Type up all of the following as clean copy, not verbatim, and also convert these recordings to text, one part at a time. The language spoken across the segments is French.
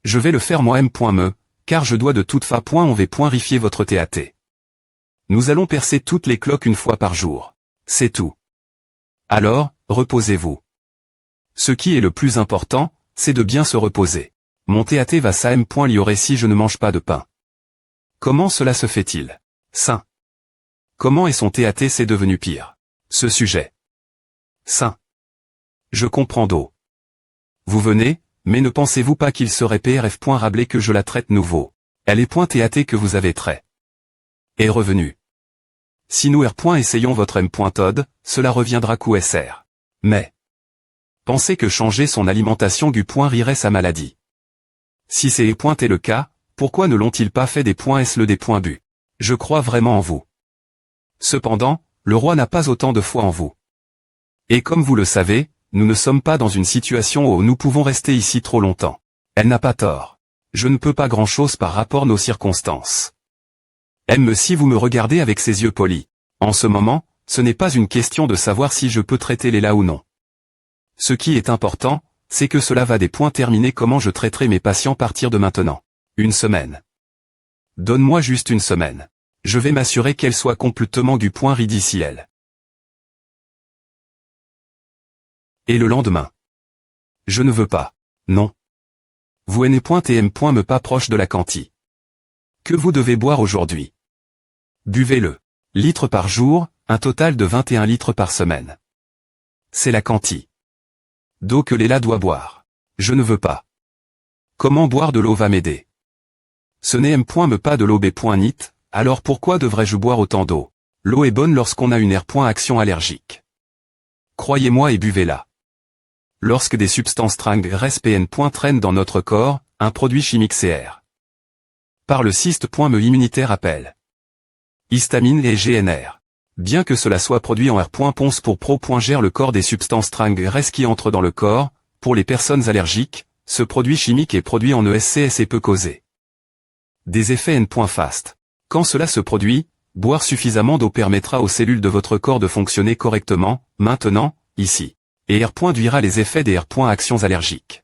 Je vais le faire moi m.me, car je dois de toute fa.on.v.rifier votre TAT. Nous allons percer toutes les cloques une fois par jour. C'est tout. Alors, reposez-vous. Ce qui est le plus important, c'est de bien se reposer. Mon TAT va ça m.liorer si je ne mange pas de pain. Comment cela se fait-il? Sain. Comment est son TAT c'est devenu pire? Ce sujet. Sain. Je comprends d'eau. Vous venez, mais ne pensez-vous pas qu'il serait prf.rablé que je la traite nouveau? Elle est .TAT que vous avez trait. Est revenu. Si nous essayons votre m.tod, cela reviendra QSR. Mais. Pensez que changer son alimentation rirait sa maladie. Si c'est est le cas, pourquoi ne l'ont-ils pas fait des .s le des .bu? Je crois vraiment en vous. Cependant, le roi n'a pas autant de foi en vous. Et comme vous le savez, nous ne sommes pas dans une situation où nous pouvons rester ici trop longtemps. Elle n'a pas tort. Je ne peux pas grand-chose par rapport à nos circonstances. Si vous me regardez avec ces yeux polis. En ce moment, ce n'est pas une question de savoir si je peux traiter Léla ou non. Ce qui est important, c'est que cela va des points terminés comment je traiterai mes patients à partir de maintenant. Une semaine. Donne-moi juste une semaine. Je vais m'assurer qu'elle soit complètement rid d'ici elle. Et le lendemain. Je ne veux pas. Non. Vous me pas proche de la quanti. Que vous devez boire aujourd'hui. Buvez-le. Litres par jour, un total de 21 litres par semaine. C'est la quanti d'eau que Léla doit boire. Je ne veux pas. Comment boire de l'eau va m'aider? Ce n'est me pas de l'eau b.nit, alors pourquoi devrais-je boire autant d'eau? L'eau est bonne lorsqu'on a une action allergique. Croyez-moi et buvez-la. Lorsque des substances transpn traînent dans notre corps, un produit chimique CR. Par le cyste.me immunitaire appelle. Histamine et GNR. Bien que cela soit produit en R.ponce pour gère le corps des substances trans qui entrent dans le corps, pour les personnes allergiques, ce produit chimique est produit en ESCS et peut causer des effets N.fast. Quand cela se produit, boire suffisamment d'eau permettra aux cellules de votre corps de fonctionner correctement, maintenant, ici. Et R.duira les effets des R.actions allergiques.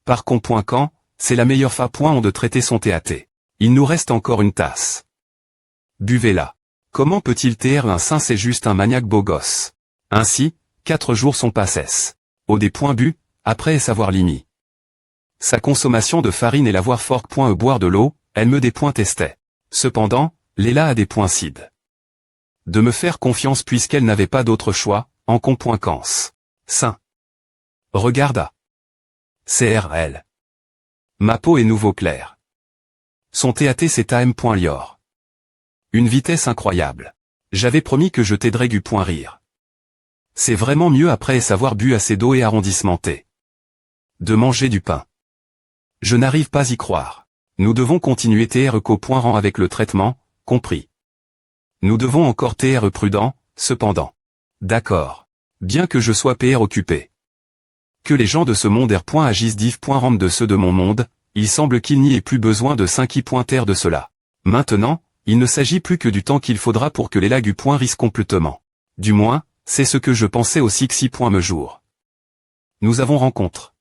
Par quand, c'est la meilleure fa.on de traiter son TAT. Il nous reste encore une tasse. Buvez-la. Comment peut-il un saint c'est juste un maniaque beau gosse. Ainsi, 4 jours sont passés. Au des bu, après savoir limi. Sa consommation de farine et l'avoir fort. Boire de l'eau, elle me des testait. Cependant, Léla a des cid. De me faire confiance puisqu'elle n'avait pas d'autre choix, en conpoinquance. Saint. Regarda. CRL. Ma peau est nouveau claire. Son TAT c'est am.lior. Une vitesse incroyable. J'avais promis que je t'aiderais rire. C'est vraiment mieux après savoir bu assez d'eau et arrondissementé. De manger du pain. Je n'arrive pas y croire. Nous devons continuer rang avec le traitement, compris. Nous devons encore prudent, cependant. D'accord. Bien que je sois occupé. Que les gens de ce monde agissent rentre de ceux de mon monde, il semble qu'il n'y ait plus besoin de 5 de cela. Maintenant, il ne s'agit plus que du temps qu'il faudra pour que les lags risquent complètement. Du moins, c'est ce que je pensais aussi que me jour. Nous avons rencontre.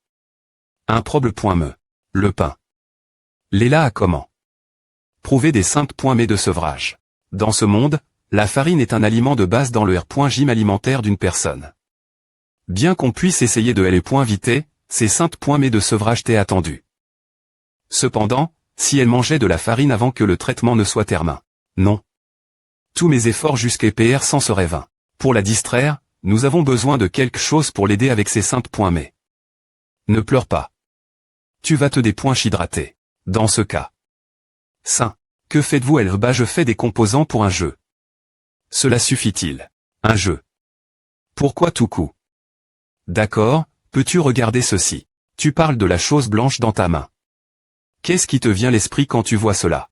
Un problème. Le pain. Léla a comment? Prouver des 5 de sevrage. Dans ce monde, la farine est un aliment de base dans le gym alimentaire d'une personne. Bien qu'on puisse essayer de viter, ces 5 de sevrage t'est attendu. Cependant, si elle mangeait de la farine avant que le traitement ne soit terminé. Non. Tous mes efforts jusqu'à s'en seraient vains. Pour la distraire, nous avons besoin de quelque chose pour l'aider avec ces 5 mais. Ne pleure pas. Tu vas te hydrater. Dans ce cas. Saint. Que faites-vous je fais des composants pour un jeu. Cela suffit-il? Un jeu. Pourquoi tout coup? D'accord, peux-tu regarder ceci? Tu parles de la chose blanche dans ta main. Qu'est-ce qui te vient à l'esprit quand tu vois cela?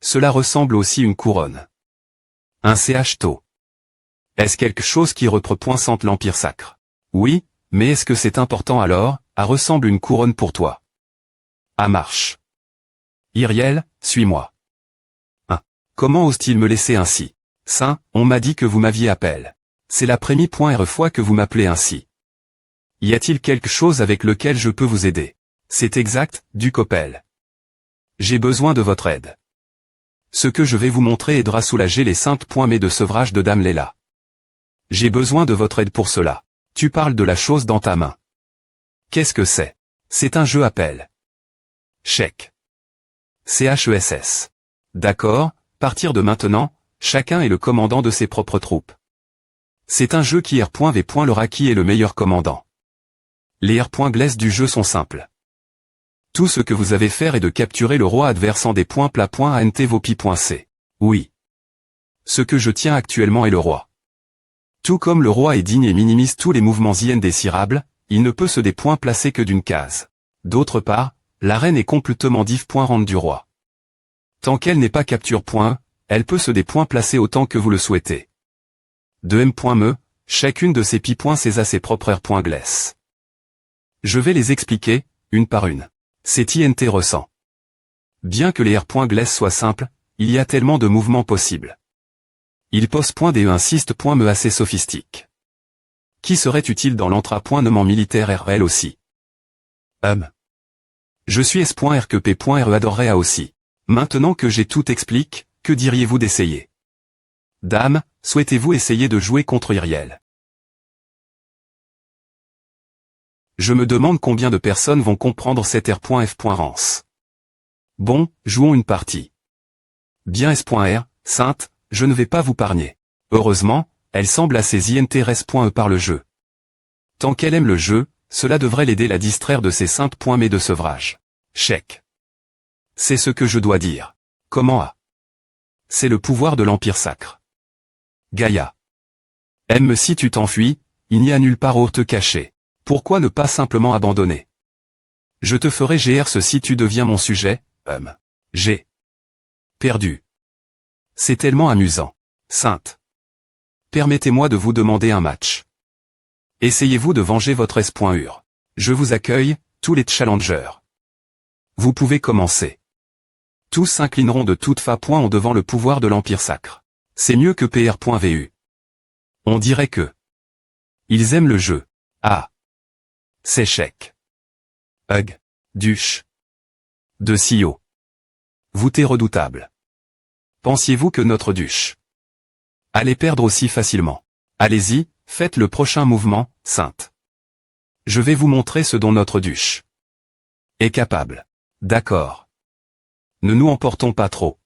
Cela ressemble aussi une couronne. Un CH-tau. Est-ce quelque chose qui représente l'Empire sacre? Oui, mais est-ce que c'est important alors, à ressemble une couronne pour toi? À marche. Iriel, suis-moi. Comment ose-t-il me laisser ainsi? Saint, on m'a dit que vous m'aviez appelé. C'est la première fois que vous m'appelez ainsi. Y a-t-il quelque chose avec lequel je peux vous aider? C'est exact, du Coppel. J'ai besoin de votre aide. Ce que je vais vous montrer aidera à soulager les saintes points mais de sevrage de Dame Leila. J'ai besoin de votre aide pour cela. Tu parles de la chose dans ta main. Qu'est-ce que c'est? C'est un jeu appel. Chèque. CHESS. D'accord, partir de maintenant, chacun est le commandant de ses propres troupes. C'est un jeu qui R.V. le qui est le meilleur commandant. Les R.Gless du jeu sont simples. Tout ce que vous avez à faire est de capturer le roi adverse en des points plats .ant vos pi.c. Oui. Ce que je tiens actuellement est le roi. Tout comme le roi est digne et minimise tous les mouvements indésirables, il ne peut se des points placer que d'une case. D'autre part, la reine est complètement div.rente du roi. Tant qu'elle n'est pas capture point, elle peut se des points placer autant que vous le souhaitez. De m.me, chacune de ces pi.c a ses propres R.Gless. Je vais les expliquer, une par une. C'est intéressant. Bien que les R.Gless soient simples, il y a tellement de mouvements possibles. Il pose .de insiste.me assez sophistique. Qui serait utile dans l'entrapointement militaire RL aussi. Je suis S.R que P.re adorerait à aussi. Maintenant que j'ai tout expliqué, que diriez-vous d'essayer? Dame, souhaitez-vous essayer de jouer contre Iriel? Je me demande combien de personnes vont comprendre cette R.F.Rance. Bon, jouons une partie. Bien S.R, sainte, je ne vais pas vous pargner. Heureusement, elle semble assez intéresse.e par le jeu. Tant qu'elle aime le jeu, cela devrait l'aider à distraire de ses saintes points mais de sevrage. Chèque. C'est ce que je dois dire. Comment a? C'est le pouvoir de l'Empire sacre. Gaïa. Aime si tu t'enfuis, il n'y a nulle part où te cacher. Pourquoi ne pas simplement abandonner? Je te ferai GR si tu deviens mon sujet, J'ai perdu. C'est tellement amusant. Sainte. Permettez-moi de vous demander un match. Essayez-vous de venger votre S.Ur. Je vous accueille, tous les challengers. Vous pouvez commencer. Tous s'inclineront de toute fa. En devant le pouvoir de l'Empire sacre. C'est mieux que PR.vu. On dirait que ils aiment le jeu. Ah. C'est chèque. Hug. Duche. De si haut. Vous t'es redoutable. Pensiez-vous que notre duche allait perdre aussi facilement? Allez-y, faites le prochain mouvement, sainte. Je vais vous montrer ce dont notre duche est capable. D'accord. Ne nous emportons pas trop.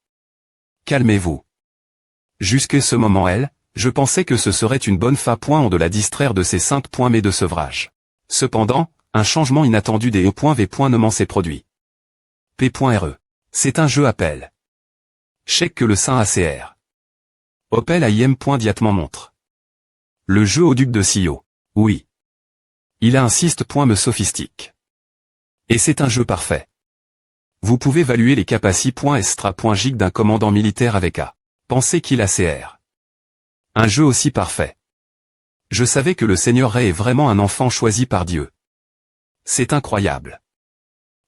Calmez-vous. Jusqu'à ce moment je pensais que ce serait une bonne fa. De la distraire de ces saintes points mais de sevrage. Cependant, un changement inattendu des E.V. s'est produit. P.re. C'est un jeu appel. Chèque que le saint ACR. Opel AIM. Diatement montre. Le jeu au duc de Sio. Oui. Il a insiste. Me sophistique. Et c'est un jeu parfait. Vous pouvez évaluer les capacités extra.gig d'un commandant militaire avec A. Pensez qu'il a CR. Un jeu aussi parfait. Je savais que le Seigneur Ray est vraiment un enfant choisi par Dieu. C'est incroyable.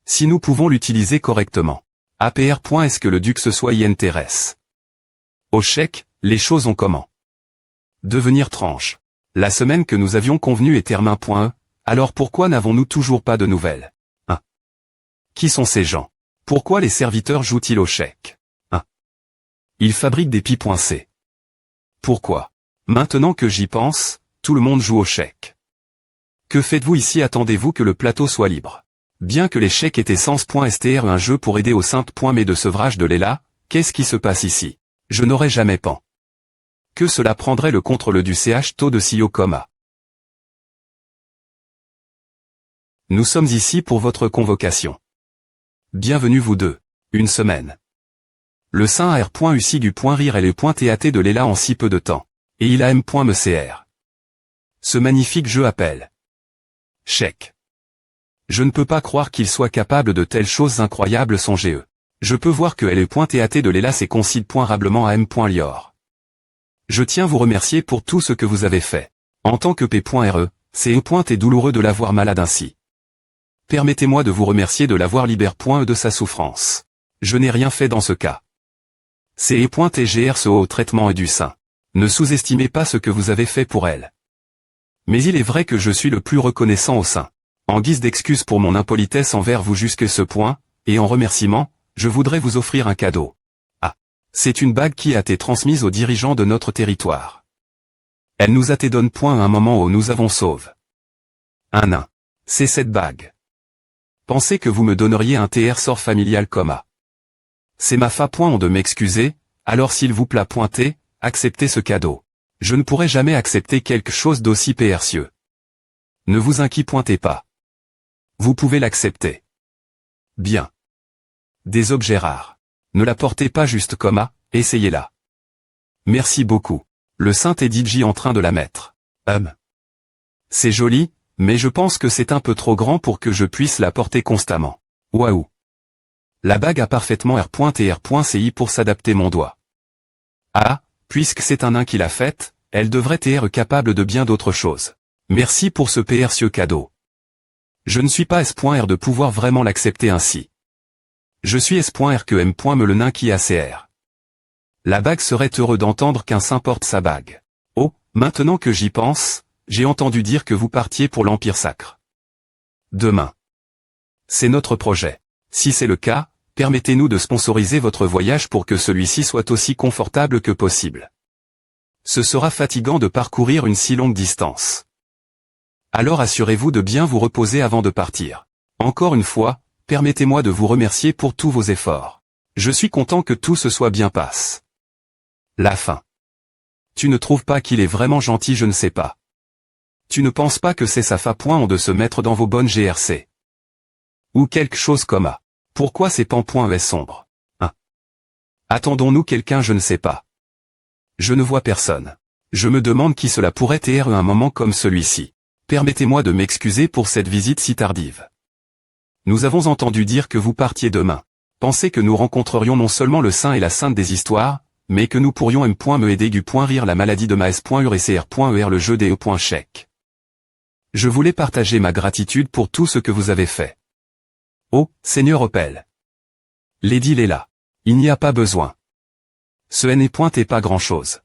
Si nous pouvons l'utiliser correctement. APR. Est-ce que le duc se soit y intéresse? Au chèque, les choses ont comment? Devenir tranche. La semaine que nous avions convenu est termin.e, alors pourquoi n'avons-nous toujours pas de nouvelles? 1. Qui sont ces gens? Pourquoi les serviteurs jouent-ils au chèque? 1. Ils fabriquent des pi.c. Pourquoi? Maintenant que j'y pense, tout le monde joue au chèque. Que faites-vous ici? Attendez-vous que le plateau soit libre? Bien que les chèques étaient sens.str un jeu pour aider aux saintes mais de sevrage de Leila, qu'est-ce qui se passe ici? Je n'aurais jamais pen. Que cela prendrait le contrôle du CH taux de Sio, A. Nous sommes ici pour votre convocation. Bienvenue vous deux. Une semaine. Le saint a R.UCI du point rire et le point TAT de Leila en si peu de temps. Et il a M.MCR. Ce magnifique jeu appelle. Chèque. Je ne peux pas croire qu'il soit capable de telles choses incroyables. Songez-eux. Je peux voir que le point TAT de Leila c'est concide rablement à M.Lior. Je tiens à vous remercier pour tout ce que vous avez fait. En tant que P.re, c'est est douloureux de l'avoir malade ainsi. Permettez-moi de vous remercier de l'avoir libéré de sa souffrance. Je n'ai rien fait dans ce cas. C'est et.tgr ce haut traitement et du sein. Ne sous-estimez pas ce que vous avez fait pour elle. Mais il est vrai que je suis le plus reconnaissant au sein. En guise d'excuse pour mon impolitesse envers vous jusqu'à ce point, et en remerciement, je voudrais vous offrir un cadeau. Ah. C'est une bague qui a été transmise aux dirigeants de notre territoire. Elle nous a été donne point à un moment où nous avons sauve. Un nain. C'est cette bague. Pensez que vous me donneriez un TR sort familial comma. C'est ma fa point de m'excuser, alors s'il vous plaît pointez, acceptez ce cadeau. Je ne pourrai jamais accepter quelque chose d'aussi précieux. Ne vous inquiétez pas. Vous pouvez l'accepter. Bien. Des objets rares. Ne la portez pas juste comma, essayez-la. Merci beaucoup. Le saint est DJ en train de la mettre. C'est joli, mais je pense que c'est un peu trop grand pour que je puisse la porter constamment. Waouh. La bague a parfaitement R.C.I pour s'adapter mon doigt. Ah, puisque c'est un nain qui l'a faite, elle devrait être capable de bien d'autres choses. Merci pour ce précieux cadeau. Je ne suis pas S.R de pouvoir vraiment l'accepter ainsi. Je suis S.R que M. me le nain qui a CR. La bague serait heureux d'entendre qu'un saint porte sa bague. Oh, maintenant que j'y pense, j'ai entendu dire que vous partiez pour l'Empire sacre. Demain. C'est notre projet. Si c'est le cas, permettez-nous de sponsoriser votre voyage pour que celui-ci soit aussi confortable que possible. Ce sera fatigant de parcourir une si longue distance. Alors assurez-vous de bien vous reposer avant de partir. Encore une fois, permettez-moi de vous remercier pour tous vos efforts. Je suis content que tout se soit bien passe. La fin. Tu ne trouves pas qu'il est vraiment gentil, je ne sais pas. Tu ne penses pas que c'est sa fa point de se mettre dans vos bonnes GRC. Ou quelque chose comme A. Pourquoi ces pans.es sombres? Attendons-nous quelqu'un, je ne sais pas. Je ne vois personne. Je me demande qui cela pourrait être à un moment comme celui-ci. Permettez-moi de m'excuser pour cette visite si tardive. Nous avons entendu dire que vous partiez demain. Pensez que nous rencontrerions non seulement le saint et la sainte des histoires, mais que nous pourrions me aider du point rire la maladie de maes.ur et cr.er le jeu des e.chèque. Je voulais partager ma gratitude pour tout ce que vous avez fait. Oh, Seigneur Opel. Lady Léla. Il n'y a pas besoin. Ce n'est pas grand-chose.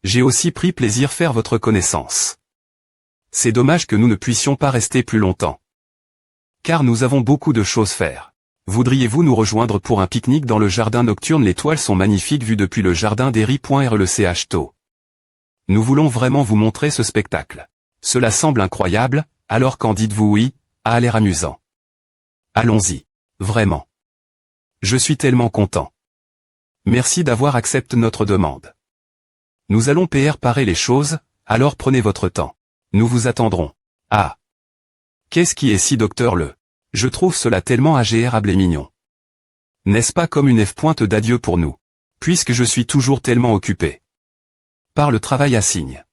J'ai aussi pris plaisir faire votre connaissance. C'est dommage que nous ne puissions pas rester plus longtemps. Car nous avons beaucoup de choses à faire. Voudriez-vous nous rejoindre pour un pique-nique dans le jardin nocturne? Les toiles sont magnifiques vues depuis le jardin d'Eri.R le ch tôt. Nous voulons vraiment vous montrer ce spectacle. Cela semble incroyable, alors qu'en dites-vous oui, a l'air amusant. Allons-y. Vraiment. Je suis tellement content. Merci d'avoir accepté notre demande. Nous allons préparer les choses, alors prenez votre temps. Nous vous attendrons. Ah. Qu'est-ce qui est si docteur le? Je trouve cela tellement agréable et mignon. N'est-ce pas comme une F-pointe d'adieu pour nous? Puisque je suis toujours tellement occupé. Par le travail à signe.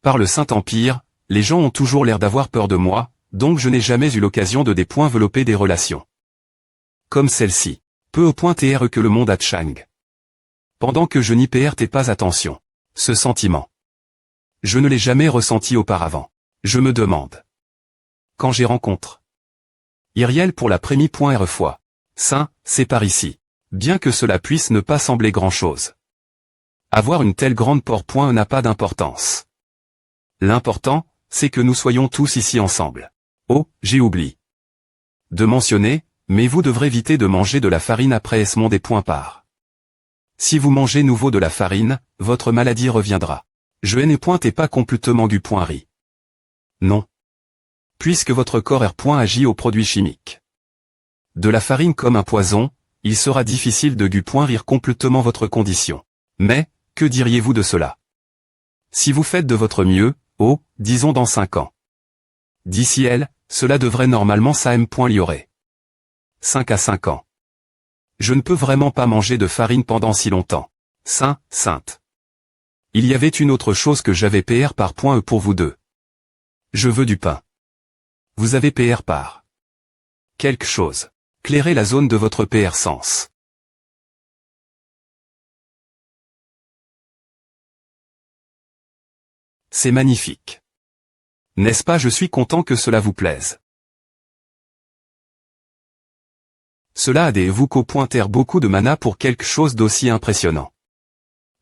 Par le Saint-Empire, les gens ont toujours l'air d'avoir peur de moi, donc je n'ai jamais eu l'occasion de développer des relations. Comme celle-ci. Peu au point que le monde a de Chang. Pendant que je n'y prêtais pas attention. Ce sentiment. Je ne l'ai jamais ressenti auparavant. Je me demande. Quand j'ai rencontré Iriel pour la première fois. Saint, c'est par ici. Bien que cela puisse ne pas sembler grand-chose. Avoir une telle grande porte n'a pas d'importance. L'important, c'est que nous soyons tous ici ensemble. Oh, j'ai oublié de mentionner, mais vous devrez éviter de manger de la farine après ce monde des points par. Si vous mangez nouveau de la farine, votre maladie reviendra. Je n'ai pas complètement du point riz. Non. Puisque votre corps agit aux produits chimiques. De la farine comme un poison, il sera difficile de rire complètement votre condition. Mais, que diriez-vous de cela? Si vous faites de votre mieux, disons dans 5 ans. D'ici elle, cela devrait normalement l'y 5 à 5 ans. Je ne peux vraiment pas manger de farine pendant si longtemps. Sainte. Il y avait une autre chose que j'avais par point pour vous deux. Je veux du pain. Vous avez par quelque chose. Clairez la zone de votre sens. C'est magnifique. N'est-ce pas? Je suis content que cela vous plaise. Cela a des vous qu'au pointer beaucoup de mana pour quelque chose d'aussi impressionnant.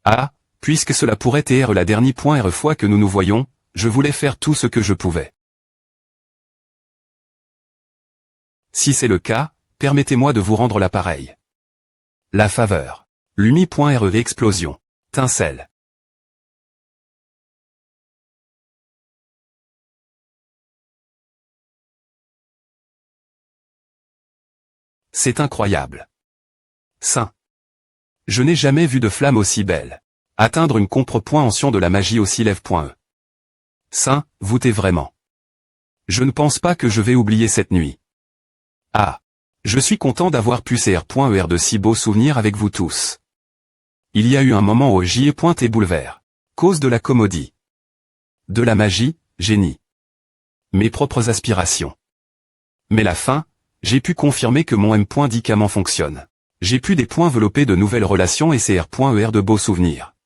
Ah, puisque cela pourrait être la dernière fois que nous nous voyons, je voulais faire tout ce que je pouvais. Si c'est le cas, permettez-moi de vous rendre l'appareil. La faveur. Lumi.re explosion. Tincelle. C'est incroyable. Saint. Je n'ai jamais vu de flamme aussi belle. Atteindre une contre-point-ension de la magie aussi lève.e. Saint, vous t'es vraiment. Je ne pense pas que je vais oublier cette nuit. Ah. Je suis content d'avoir pu cr.er de si beaux souvenirs avec vous tous. Il y a eu un moment où j'y ai pointé boulevers. Cause de la commodie. De la magie, génie. Mes propres aspirations. Mais la fin, j'ai pu confirmer que mon M.dicament fonctionne. J'ai pu développer de nouvelles relations et cr.er de beaux souvenirs.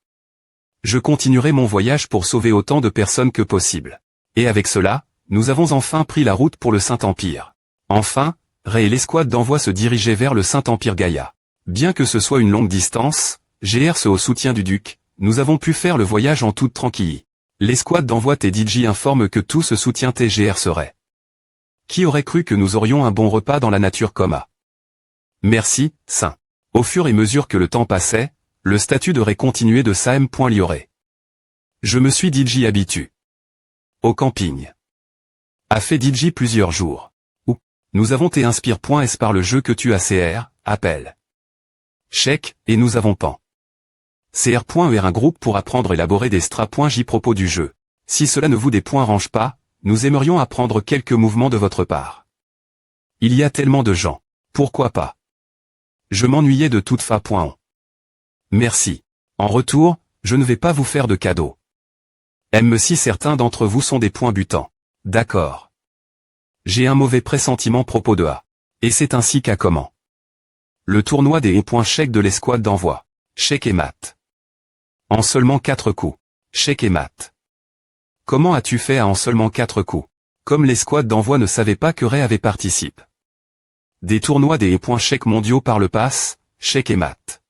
Je continuerai mon voyage pour sauver autant de personnes que possible. Et avec cela, nous avons enfin pris la route pour le Saint-Empire. Enfin, Ray et l'escouade d'envoi se dirigeaient vers le Saint-Empire Gaïa. Bien que ce soit une longue distance, GRC au soutien du duc, nous avons pu faire le voyage en toute tranquillité. L'escouade d'envoi TDJ informe que tout ce soutien TGR serait. Qui aurait cru que nous aurions un bon repas dans la nature coma? Merci, Saint. Au fur et à mesure que le temps passait, le statut de Ray continuait de Sam.lioré. Je me suis DJ habitué. Au camping. A fait DJ plusieurs jours. Ou, nous avons été inspire.s par le jeu que tu as CR, appel. Chèque, et nous avons pan. CR.er un groupe pour apprendre à élaborer des stra.j propos du jeu. Si cela ne vous dérange pas, nous aimerions apprendre quelques mouvements de votre part. Il y a tellement de gens. Pourquoi pas? Je m'ennuyais de toute fa.on. Merci. En retour, je ne vais pas vous faire de cadeaux. Si certains d'entre vous sont des points butants. D'accord. J'ai un mauvais pressentiment propos de A. Et c'est ainsi qu'à comment. Le tournoi des points chèques de l'escouade d'envoi. Chèque et mat. En seulement 4 coups. Chèque et mat. Comment as-tu fait en seulement 4 coups? Comme l'escouade d'envoi ne savait pas que Ray avait participé. Des tournois des points chèques mondiaux par le pass, chèque et mat.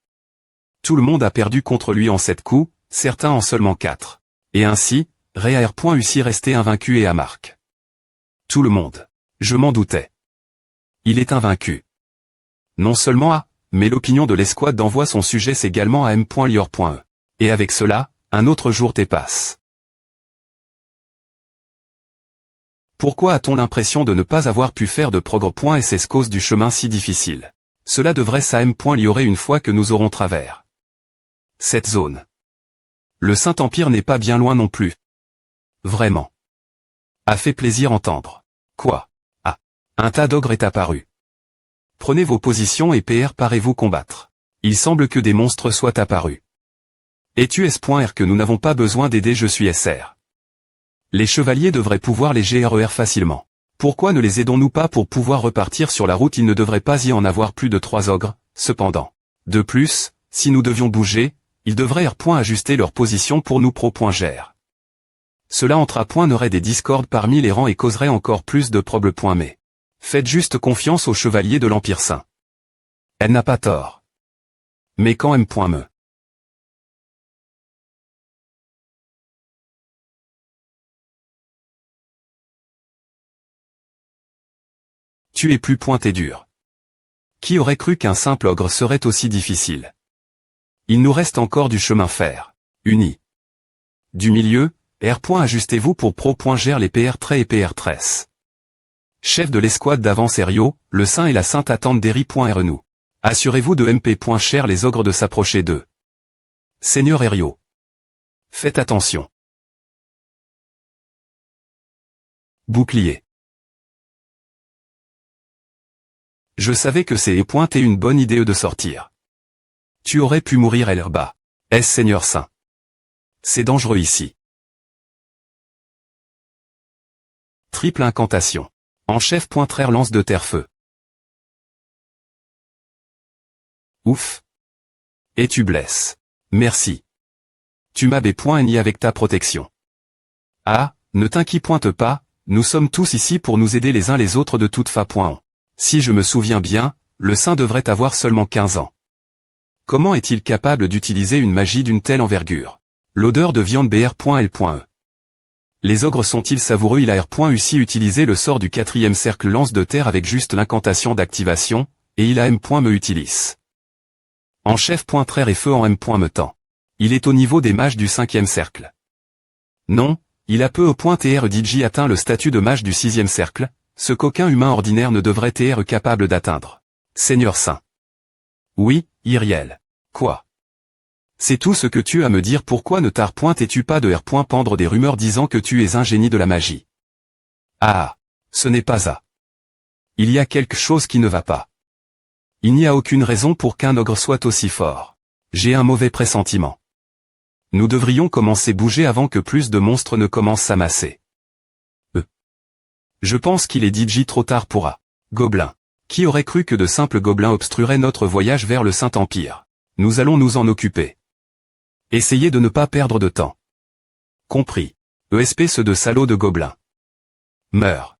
Tout le monde a perdu contre lui en 7 coups, certains en seulement 4. Et ainsi, Ray a R.U.C. resté invaincu et à marque. Tout le monde. Je m'en doutais. Il est invaincu. Non seulement A, mais l'opinion de l'escouade d'envoi son sujet également à M.lior.e. Et avec cela, un autre jour passe. Pourquoi a-t-on l'impression de ne pas avoir pu faire de progrès? Et c'est cause du chemin si difficile. Cela devrait ça M.liorer une fois que nous aurons travers cette zone. Le Saint-Empire n'est pas bien loin non plus. Vraiment. A fait plaisir entendre. Quoi? Ah. Un tas d'ogres est apparu. Prenez vos positions et parez-vous combattre. Il semble que des monstres soient apparus. Es-tu S.R que nous n'avons pas besoin d'aider? Je suis SR. Les chevaliers devraient pouvoir les GRER facilement. Pourquoi ne les aidons-nous pas pour pouvoir repartir sur la route? Il ne devrait pas y en avoir plus de 3 ogres, cependant. De plus, si nous devions bouger, ils devraient ajuster leur position pour nous pro.gr. Cela n'aurait des discordes parmi les rangs et causerait encore plus de problèmes. Mais faites juste confiance aux chevaliers de l'Empire Saint. Elle n'a pas tort. Mais quand M.me. Tu es plus pointé dur. Qui aurait cru qu'un simple ogre serait aussi difficile? Il nous reste encore du chemin faire. Unis. Du milieu, ajustez-vous pour pro.gr les PR et PR. Chef de l'escouade d'avance Erio, le Saint et la Sainte attendent d'Eri.Renou. Assurez-vous de MP.cher les ogres de s'approcher d'eux. Seigneur Erio. Faites attention. Bouclier. Je savais que c'est une bonne idée de sortir. Tu aurais pu mourir Elba. Est-ce Seigneur Saint? C'est dangereux ici. Triple incantation. En chef pointrère lance de terre-feu. Ouf. Et tu blesses. Merci. Tu m'as ni avec ta protection. Ah, ne t'inquiète pas, nous sommes tous ici pour nous aider les uns les autres de toute fa.on. Si je me souviens bien, le Saint devrait avoir seulement 15 ans. Comment est-il capable d'utiliser une magie d'une telle envergure? L'odeur de viande BR.L.E. Les ogres sont-ils savoureux? Il a R.Ussi utilisé le sort du 4e cercle lance de terre avec juste l'incantation d'activation, et il a M.Me utilise. En chef. Traire et feu en M.Me temps. Il est au niveau des mages du 5e cercle. Non, il a peu au point TR DJ atteint le statut de mage du 6e cercle, ce qu'aucun humain ordinaire ne devrait être capable d'atteindre. Seigneur Saint. Oui, Iriel. Quoi? C'est tout ce que tu as à me dire. Pourquoi ne t'es-tu pas de R. Pendre des rumeurs disant que tu es un génie de la magie? Ah, ce n'est pas ça. Il y a quelque chose qui ne va pas. Il n'y a aucune raison pour qu'un ogre soit aussi fort. J'ai un mauvais pressentiment. Nous devrions commencer à bouger avant que plus de monstres ne commencent à s'amasser. Je pense qu'il est DJ trop tard pour un gobelin. Qui aurait cru que de simples gobelins obstrueraient notre voyage vers le Saint-Empire? Nous allons nous en occuper. Essayez de ne pas perdre de temps. Compris. ESP ce de salauds de gobelins. Meurs.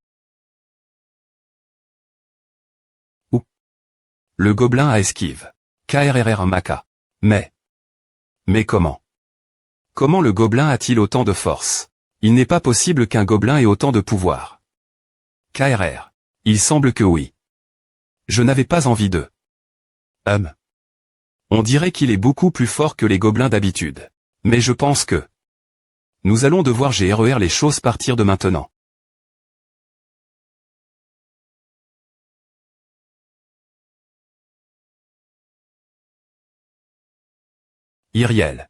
Ou. Le gobelin a esquive. KRRR Maca. Mais comment? Comment le gobelin a-t-il autant de force? Il n'est pas possible qu'un gobelin ait autant de pouvoir. KRR. Il semble que oui. Je n'avais pas envie de. On dirait qu'il est beaucoup plus fort que les gobelins d'habitude. Mais je pense que nous allons devoir gérer les choses à partir de maintenant. Iriel.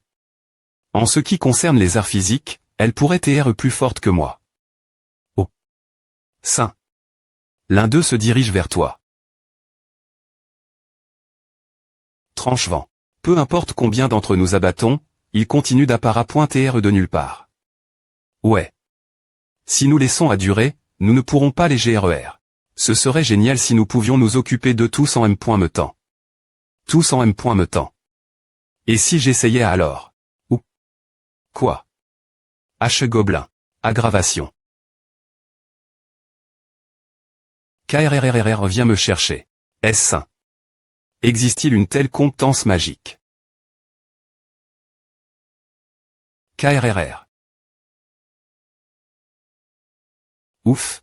En ce qui concerne les arts physiques, elle pourrait être plus forte que moi. Oh. Saint. L'un d'eux se dirige vers toi. Tranche-vent. Peu importe combien d'entre nous abattons, il continue d'apparaître de nulle part. Ouais. Si nous laissons à durer, nous ne pourrons pas les GRER. Ce serait génial si nous pouvions nous occuper de tous en M.Me temps. Tous en M.Me temps. Et si j'essayais alors? Ou. Quoi? H. Gobelin. Aggravation. KRRRR vient me chercher. Est-ce sain? Existe-t-il une telle compétence magique? KRRR. Ouf.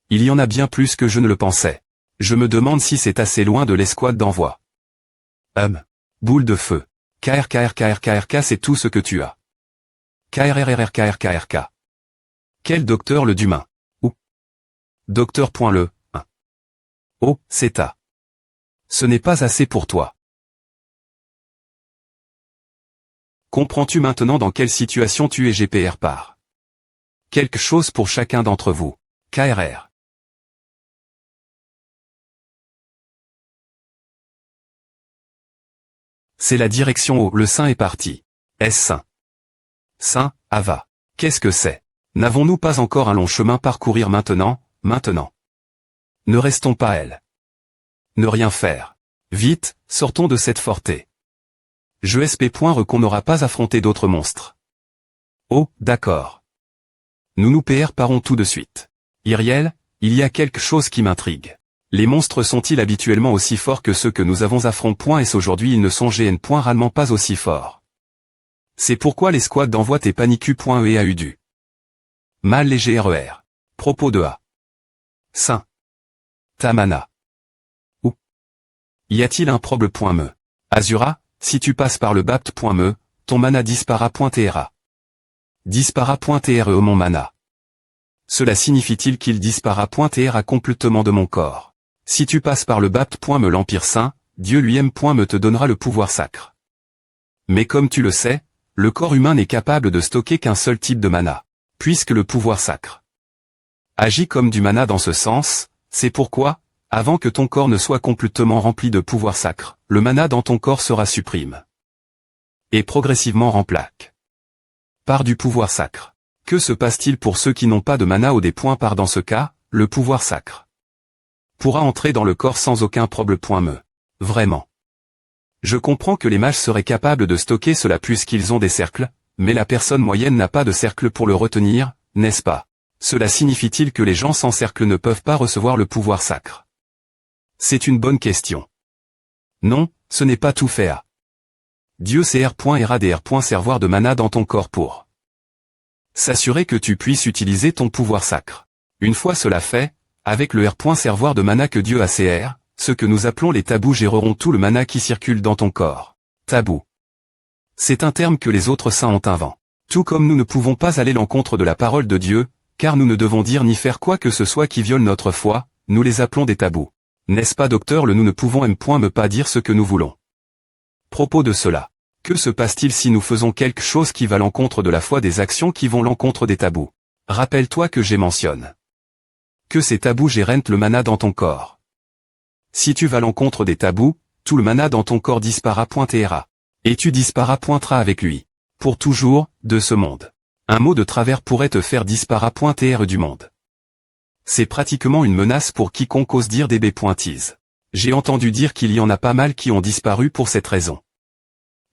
Il y en a bien plus que je ne le pensais. Je me demande si c'est assez loin de l'escouade d'envoi. Boule de feu. KRKRKRKRK c'est tout ce que tu as. KRRRRKRKRK. Quel docteur le d'humain? Ou. Docteur.le. Oh, c'est ta. Ce n'est pas assez pour toi. Comprends-tu maintenant dans quelle situation tu es GPR par? Quelque chose pour chacun d'entre vous. KRR. C'est la direction au. Le Saint est parti. Est-ce Saint? Saint, Ava. Qu'est-ce que c'est? N'avons-nous pas encore un long chemin à parcourir maintenant? Ne restons pas elle. Ne rien faire. Vite, sortons de cette fortée. Je SP. Qu'on n'aura pas affronté d'autres monstres. Oh, d'accord. Nous nous préparons tout de suite. Iriel, il y a quelque chose qui m'intrigue. Les monstres sont-ils habituellement aussi forts que ceux que nous avons affrontés? Est-ce aujourd'hui ils ne sont généralement pas aussi forts? C'est pourquoi les squads d'envoi t'es panicu. Et a eu du mal les GRER. Propos de A. Saint. Tamana. Ou. Y a-t-il un problème? Azura, si tu passes par le bapt.me, ton mana dispara.tra. Dispara.re mon mana. Cela signifie-t-il qu'il dispara.tra complètement de mon corps? Si tu passes par le bapt.me l'Empire Saint, Dieu lui-même me te donnera le pouvoir sacre. Mais comme tu le sais, le corps humain n'est capable de stocker qu'un seul type de mana, puisque le pouvoir sacre agit comme du mana dans ce sens, c'est pourquoi, avant que ton corps ne soit complètement rempli de pouvoir sacre, le mana dans ton corps sera supprime. Et progressivement remplace par du pouvoir sacre. Que se passe-t-il pour ceux qui n'ont pas de mana ou des points par dans ce cas, le pouvoir sacre pourra entrer dans le corps sans aucun problème. Vraiment. Je comprends que les mages seraient capables de stocker cela puisqu'ils ont des cercles, mais la personne moyenne n'a pas de cercle pour le retenir, n'est-ce pas? Cela signifie-t-il que les gens sans cercle ne peuvent pas recevoir le pouvoir sacre? C'est une bonne question. Non, ce n'est pas tout fait à. Dieu CR.RADR. Servoir de mana dans ton corps pour S'assurer que tu puisses utiliser ton pouvoir sacre. Une fois cela fait, avec le servoir de mana que Dieu a CR, ce que nous appelons les tabous géreront tout le mana qui circule dans ton corps. Tabou. C'est un terme que les autres saints ont inventé. Tout comme nous ne pouvons pas aller l'encontre de la parole de Dieu, car nous ne devons dire ni faire quoi que ce soit qui viole notre foi, nous les appelons des tabous. N'est-ce pas docteur le nous ne pouvons me pas dire ce que nous voulons. Propos de cela. Que se passe-t-il si nous faisons quelque chose qui va l'encontre de la foi des actions qui vont l'encontre des tabous? Rappelle-toi que j'ai mentionné que ces tabous gèrent le mana dans ton corps. Si tu vas l'encontre des tabous, tout le mana dans ton corps disparaîtra. Et tu disparaîtras avec lui. Pour toujours, de ce monde. Un mot de travers pourrait te faire disparaître du monde. C'est pratiquement une menace pour quiconque ose dire des bêtises. J'ai entendu dire qu'il y en a pas mal qui ont disparu pour cette raison.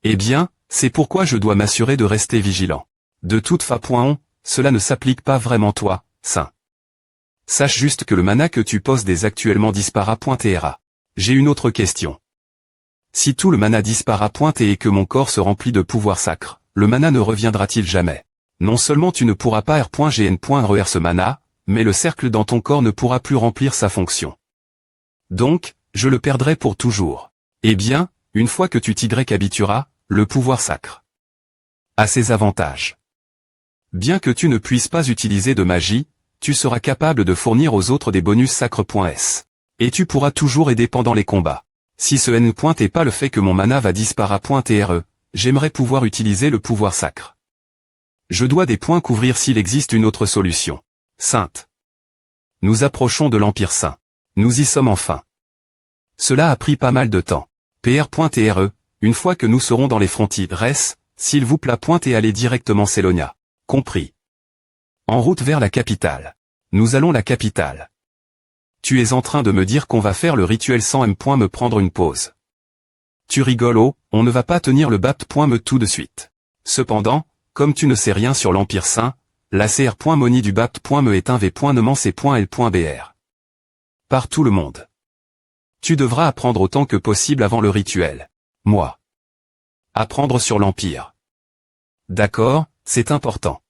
Eh bien, c'est pourquoi je dois m'assurer de rester vigilant. De toute façon, cela ne s'applique pas vraiment toi, saint. Sache juste que le mana que tu possèdes actuellement disparaîtra. J'ai une autre question. Si tout le mana disparaît et que mon corps se remplit de pouvoir sacre, le mana ne reviendra-t-il jamais? Non seulement tu ne pourras pas R.GN.RER ce mana, mais le cercle dans ton corps ne pourra plus remplir sa fonction. Donc, je le perdrai pour toujours. Eh bien, une fois que tu t'y habitueras, le pouvoir sacre a ses avantages. Bien que tu ne puisses pas utiliser de magie, tu seras capable de fournir aux autres des bonus sacres.s. Et tu pourras toujours aider pendant les combats. Si ce n'est pas le fait que mon mana va disparaître, j'aimerais pouvoir utiliser le pouvoir sacre. Je dois des points couvrir s'il existe une autre solution. Sainte. Nous approchons de l'Empire Saint. Nous y sommes enfin. Cela a pris pas mal de temps. PR.TRE, une fois que nous serons dans les frontières, s'il vous plaît, et allez directement Sélonia. Compris. En route vers la capitale. Nous allons la capitale. Tu es en train de me dire qu'on va faire le rituel sans me prendre une pause. Tu rigoles, oh, on ne va pas tenir le BAPT.me tout de suite. Cependant, comme tu ne sais rien sur l'Empire Saint, la CR.moni du BAPT.me est un V.NEMANCE.L.BR. Par tout le monde. Tu devras apprendre autant que possible avant le rituel. Moi. Apprendre sur l'Empire. D'accord, c'est important.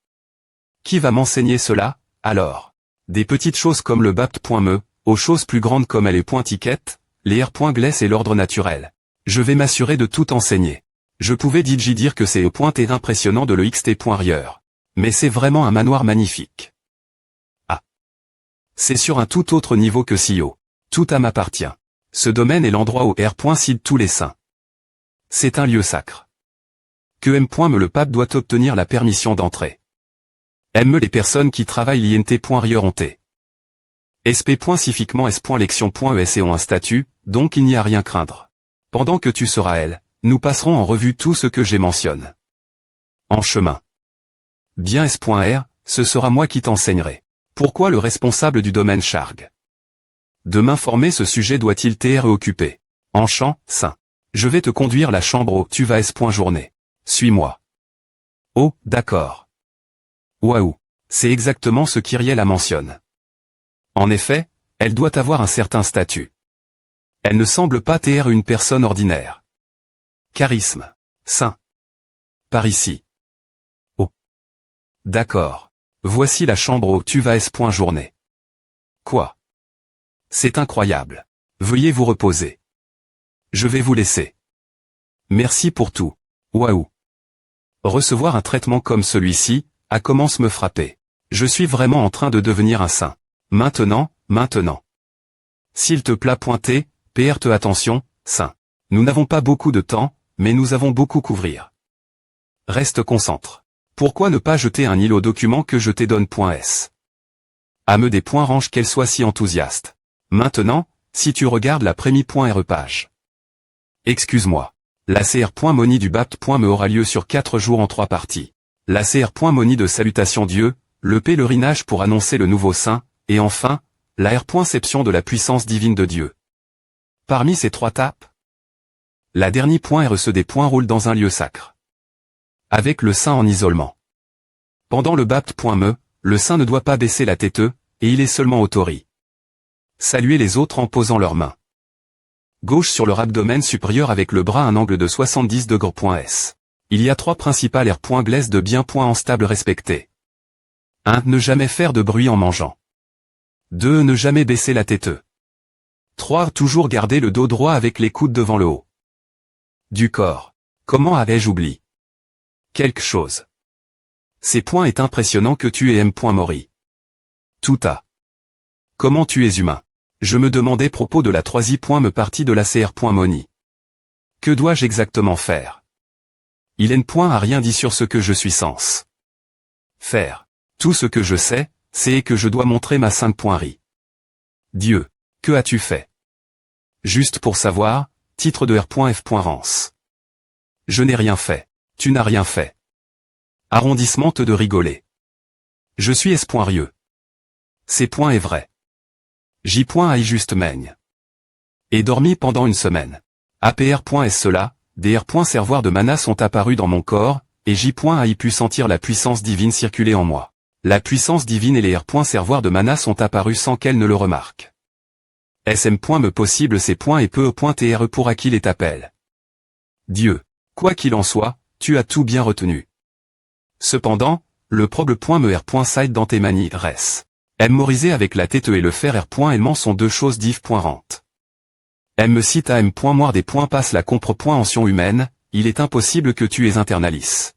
Qui va m'enseigner cela, alors? Des petites choses comme le BAPT.me, aux choses plus grandes comme les .ticket, les R.gless et l'ordre naturel. Je vais m'assurer de tout enseigner. Je pouvais dire que c'est au point et impressionnant de le XT.RIER. Mais c'est vraiment un manoir magnifique. Ah. C'est sur un tout autre niveau que CEO. Tout à m'appartient. Ce domaine est l'endroit où R.cide tous les saints. C'est un lieu sacre. Que M.me le pape doit obtenir la permission d'entrer. M les personnes qui travaillent l'INT.RIER ont T. SP.civiquement S.lection.es et ont un statut, donc il n'y a rien à craindre. Pendant que tu seras elle, nous passerons en revue tout ce que j'ai mentionné. En chemin. Bien S.R, ce sera moi qui t'enseignerai. Pourquoi le responsable du domaine Charg de m'informer ce sujet doit-il t'être occupé? En champ, saint. Je vais te conduire la chambre où tu vas S.journée. Suis-moi. Oh, d'accord. Waouh. C'est exactement ce qu'Iriel a mentionné. En effet, elle doit avoir un certain statut. Elle ne semble pas être une personne ordinaire. Charisme. Saint. Par ici. Oh. D'accord. Voici la chambre où tu vas S.journée. Quoi? C'est incroyable. Veuillez vous reposer. Je vais vous laisser. Merci pour tout. Waouh. Recevoir un traitement comme celui-ci, a commencé me frapper. Je suis vraiment en train de devenir un saint. Maintenant. S'il te plaît, PR attention, saint. Nous n'avons pas beaucoup de temps, mais nous avons beaucoup couvrir. Reste concentre. Pourquoi ne pas jeter un île au document que je te donne.s? À me des points range qu'elle soit si enthousiaste. Maintenant, si tu regardes la prémie.re page. Excuse-moi. La CR.moni du BAPT.me aura lieu sur 4 jours en 3 parties. La CR.moni de salutation Dieu, le pèlerinage pour annoncer le nouveau saint, et enfin, la R.ception de la puissance divine de Dieu. Parmi ces 3 tapes, la dernière .RE des points roule dans un lieu sacre. Avec le saint en isolement. Pendant le BAPT.me, le saint ne doit pas baisser la tête, et il est seulement autori. Saluer les autres en posant leurs mains. Gauche sur leur abdomen supérieur avec le bras à un angle de 70 degrés. Il y a 3 principales R.gless de bien en stable respectés. 1. Ne jamais faire de bruit en mangeant. 2. Ne jamais baisser la tête. 3. Toujours garder le dos droit avec les coudes devant le haut du corps. Comment avais-je oublié quelque chose? Ces points est impressionnant que tu aimes. Maury. Tout a. Comment tu es humain? Je me demandais propos de la troisième partie de la CR. Moni. Que dois-je exactement faire? Il n'a rien dit sur ce que je suis censé faire. Tout ce que je sais, c'est que je dois montrer ma 5.ri. Dieu, que as-tu fait? Juste pour savoir, titre de R.F. Rance. Je n'ai rien fait. Tu n'as rien fait. Arrondissement de rigoler. Je suis espoirieux. C'est point est vrai. J. A juste maigne. Et dormi pendant une semaine. APR. Est cela, des R. Servoirs de mana sont apparus dans mon corps, et J. A pu sentir la puissance divine circuler en moi. La puissance divine et les R. Servoirs de mana sont apparus sans qu'elle ne le remarque. SM. Me possible ces points et peu TRE pour à qui les appelle. Dieu. Quoi qu'il en soit, tu as tout bien retenu. Cependant, le proble me R. Side dans tes manies res. Mémoriser avec la tête et le faire R. Aimant sont deux choses différentes. M me cite à M. Moire des points passe la compre. Ancien humaine, il est impossible que tu les internalises.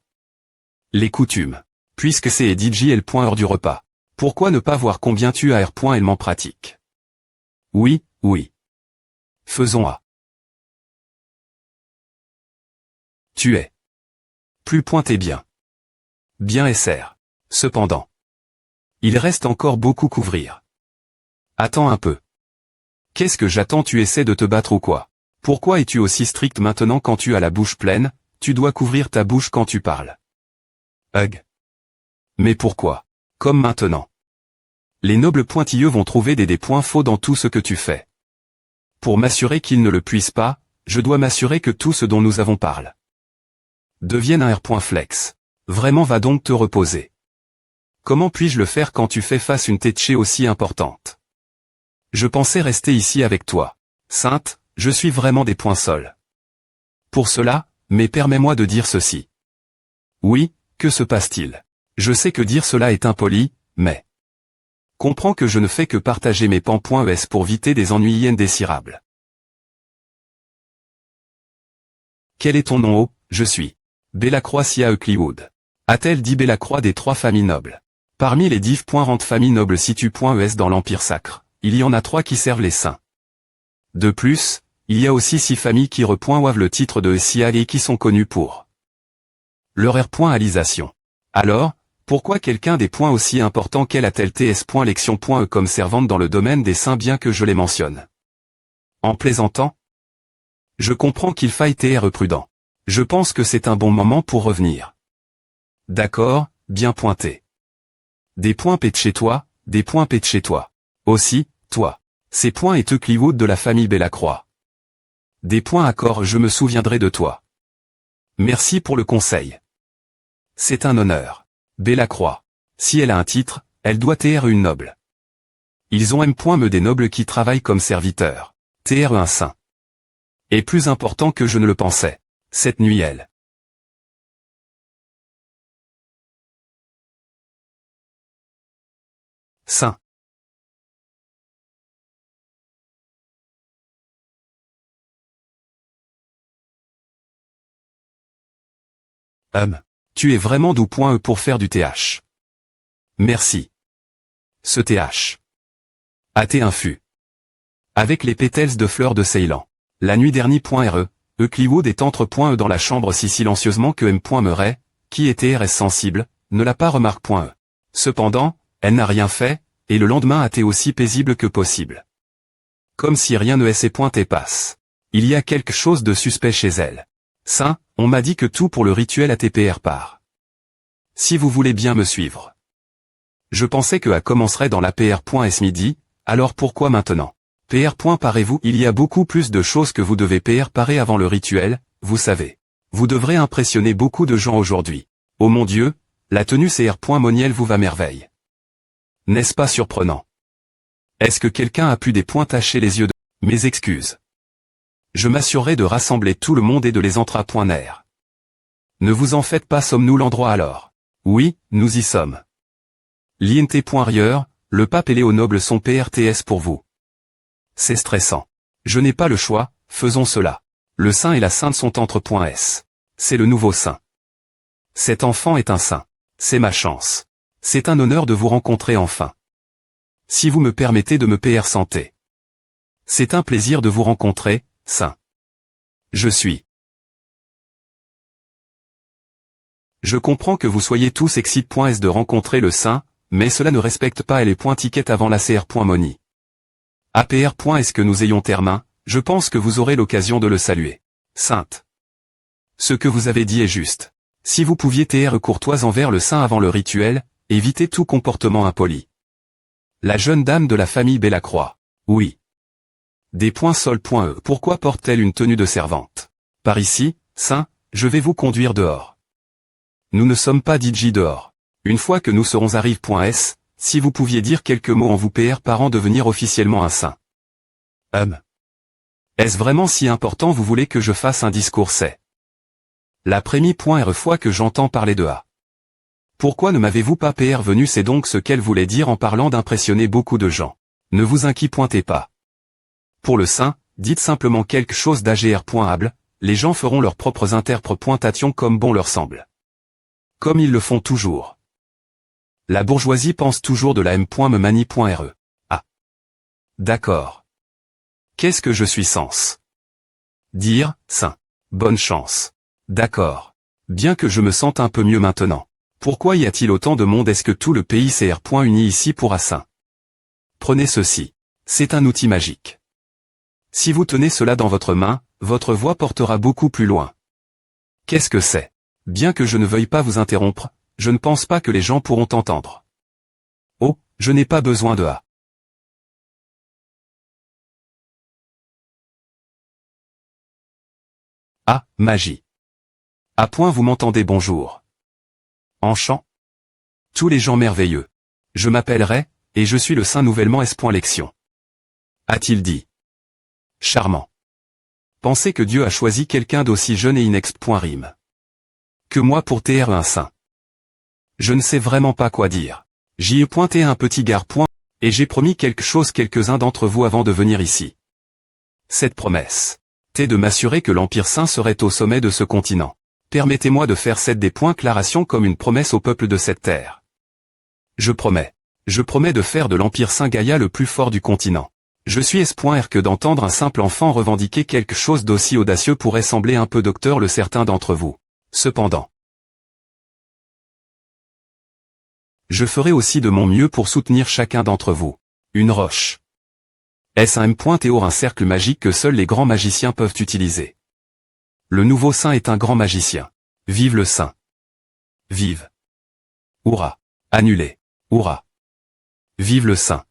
Les coutumes. Puisque c'est DJ et le point heure du repas. Pourquoi ne pas voir combien tu as R. Aimant pratique? Oui, oui. Faisons A. Tu es. Plus pointé bien. Bien SR. Cependant. Il reste encore beaucoup couvrir. Attends un peu. Qu'est-ce que j'attends? Tu essaies de te battre ou quoi? Pourquoi es-tu aussi strict maintenant quand tu as la bouche pleine? Tu dois couvrir ta bouche quand tu parles. Hug. Mais pourquoi? Comme maintenant. Les nobles pointilleux vont trouver des points faux dans tout ce que tu fais. Pour m'assurer qu'ils ne le puissent pas, je dois m'assurer que tout ce dont nous avons parlé devienne un R. Flex. Vraiment va donc te reposer. Comment puis-je le faire quand tu fais face une tétché aussi importante? Je pensais rester ici avec toi. Sainte, je suis vraiment des points sols. Pour cela, mais permets-moi de dire ceci. Oui, que se passe-t-il? Je sais que dire cela est impoli, mais... Comprends que je ne fais que partager mes pans.es pour éviter des ennuis indésirables. Quel est ton nom? Je suis. Bellacroix Sia Eucliwood. A-t-elle dit Bellacroix des trois familles nobles? Parmi les div.rente familles nobles situ.es dans l'Empire sacre, il y en a 3 qui servent les saints. De plus, il y a aussi 6 familles qui repointent le titre de Sia et qui sont connues pour leur R.alisation. Alors, pourquoi quelqu'un des points aussi importants qu'elle a-t-elle ts.lection.e comme servante dans le domaine des saints bien que je les mentionne? En plaisantant? Je comprends qu'il faille être prudent. Je pense que c'est un bon moment pour revenir. D'accord, bien pointé. Des points pète chez toi, des points pète chez toi. Aussi, toi. Ces points est Eucliwood de la famille Bellacroix. Des points accord, je me souviendrai de toi. Merci pour le conseil. C'est un honneur. Bellacroix. Si elle a un titre, elle doit être une noble. Ils ont M.me des nobles qui travaillent comme serviteurs. Tr un saint. Et plus important que je ne le pensais. Cette nuit elle. Saint. Tu es vraiment d'où.e pour faire du TH. Merci. Ce TH. AT infus. Avec les pétales de fleurs de Ceylan. La nuit dernier.re, Eucliwood est entre.e dans la chambre si silencieusement que M.Meuret, qui était RS sensible, ne l'a pas remarqué.e. Cependant, elle n'a rien fait, et le lendemain a été aussi paisible que possible. Comme si rien ne s'est pointé passe. Il y a quelque chose de suspect chez elle. Saint, on m'a dit que tout pour le rituel ATPR part. Si vous voulez bien me suivre. Je pensais que A commencerait dans la PR.S midi, alors pourquoi maintenant? PR. Parez-vous? Il y a beaucoup plus de choses que vous devez PR parer avant le rituel, vous savez. Vous devrez impressionner beaucoup de gens aujourd'hui. Oh mon Dieu, la tenue CR. Moniel vous va merveille. N'est-ce pas surprenant? Est-ce que quelqu'un a pu des points tacher les yeux de... Mes excuses. Je m'assurerai de rassembler tout le monde et de les entra.ner. Ne vous en faites pas, sommes-nous l'endroit alors? Oui, nous y sommes. L'INT.Rieur, le pape et Léo Noble sont PRTS pour vous. C'est stressant. Je n'ai pas le choix, faisons cela. Le saint et la sainte sont entre.s. C'est le nouveau saint. Cet enfant est un saint. C'est ma chance. C'est un honneur de vous rencontrer enfin. Si vous me permettez de me PR santé. C'est un plaisir de vous rencontrer, saint. Je suis. Je comprends que vous soyez tous excited.s de rencontrer le saint, mais cela ne respecte pas les.ticket avant la cr.money. APR. Que nous ayons termin, je pense que vous aurez l'occasion de le saluer. Sainte. Ce que vous avez dit est juste. Si vous pouviez être courtoise envers le saint avant le rituel, évitez tout comportement impoli. La jeune dame de la famille Bellacroix. Oui. Des.sol.e. Pourquoi porte-t-elle une tenue de servante? Par ici, saint, je vais vous conduire dehors. Nous ne sommes pas DJ dehors. Une fois que nous serons arrive.s, si vous pouviez dire quelques mots en vous PR parent devenir officiellement un saint. Est-ce vraiment si important vous voulez que je fasse un discours c'est? La première fois que j'entends parler de A. Pourquoi ne m'avez-vous pas PR venu? C'est donc ce qu'elle voulait dire en parlant d'impressionner beaucoup de gens. Ne vous inquiétez pas. Pour le saint, dites simplement quelque chose d'agr.able, les gens feront leurs propres interprétations comme bon leur semble. Comme ils le font toujours. La bourgeoisie pense toujours de la m.memani.re. Ah. D'accord. Qu'est-ce que je suis sens? Dire, saint. Bonne chance. D'accord. Bien que je me sente un peu mieux maintenant. Pourquoi y a-t-il autant de monde? Est-ce que tout le pays CR.uni ici pour un saint? Prenez ceci. C'est un outil magique. Si vous tenez cela dans votre main, votre voix portera beaucoup plus loin. Qu'est-ce que c'est? Bien que je ne veuille pas vous interrompre, je ne pense pas que les gens pourront entendre. Oh, je n'ai pas besoin de A. Ah, magie. À point vous m'entendez bonjour. En chant. Tous les gens merveilleux. Je m'appellerai, et je suis le saint nouvellement S.Lection. A-t-il dit. Charmant. Pensez que Dieu a choisi quelqu'un d'aussi jeune et inext.rime. Que moi pour TR un saint. Je ne sais vraiment pas quoi dire. J'y ai pointé un petit gare. Et j'ai promis quelque chose quelques-uns d'entre vous avant de venir ici. Cette promesse. T'est de m'assurer que l'Empire Saint serait au sommet de ce continent. Permettez-moi de faire cette déclaration comme une promesse au peuple de cette terre. Je promets. Je promets de faire de l'Empire Saint Gaïa le plus fort du continent. Je suis S.R que d'entendre un simple enfant revendiquer quelque chose d'aussi audacieux pourrait sembler un peu docteur le certains d'entre vous. Cependant. Je ferai aussi de mon mieux pour soutenir chacun d'entre vous. Une roche. Est-ce un M.Théor un cercle magique que seuls les grands magiciens peuvent utiliser? Le nouveau saint est un grand magicien. Vive le saint. Vive. Hourra. Annulé. Hourra. Vive le saint.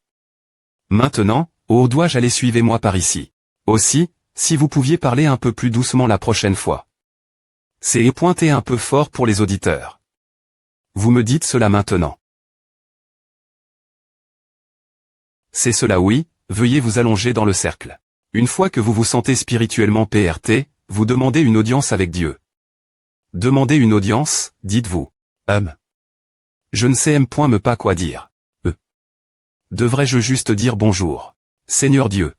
Maintenant, où dois-je aller? Suivez-moi par ici. Aussi, si vous pouviez parler un peu plus doucement la prochaine fois. C'est pointé un peu fort pour les auditeurs. Vous me dites cela maintenant. C'est cela oui, veuillez vous allonger dans le cercle. Une fois que vous vous sentez spirituellement PRT, vous demandez une audience avec Dieu. Demandez une audience, dites-vous. Je ne sais me pas quoi dire. Devrais-je juste dire bonjour? Seigneur Dieu.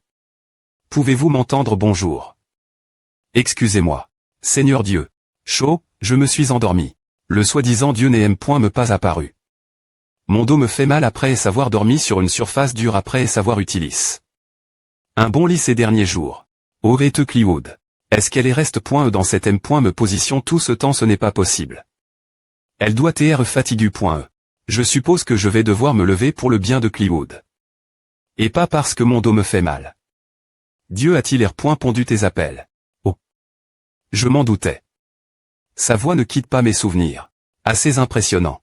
Pouvez-vous m'entendre? Bonjour. Excusez-moi. Seigneur Dieu. Chaud, je me suis endormi. Le soi-disant Dieu n'est me pas apparu. Mon dos me fait mal après avoir dormi sur une surface dure après avoir utilisé un bon lit ces derniers jours. Aurait-te Clioud. Est-ce qu'elle est reste.e dans cette me position tout ce temps? Ce n'est pas possible. Elle doit être fatiguée.e. Je suppose que je vais devoir me lever pour le bien de Clioud. Et pas parce que mon dos me fait mal. Dieu a-t-il pondu tes appels? Oh. Je m'en doutais. Sa voix ne quitte pas mes souvenirs. Assez impressionnant.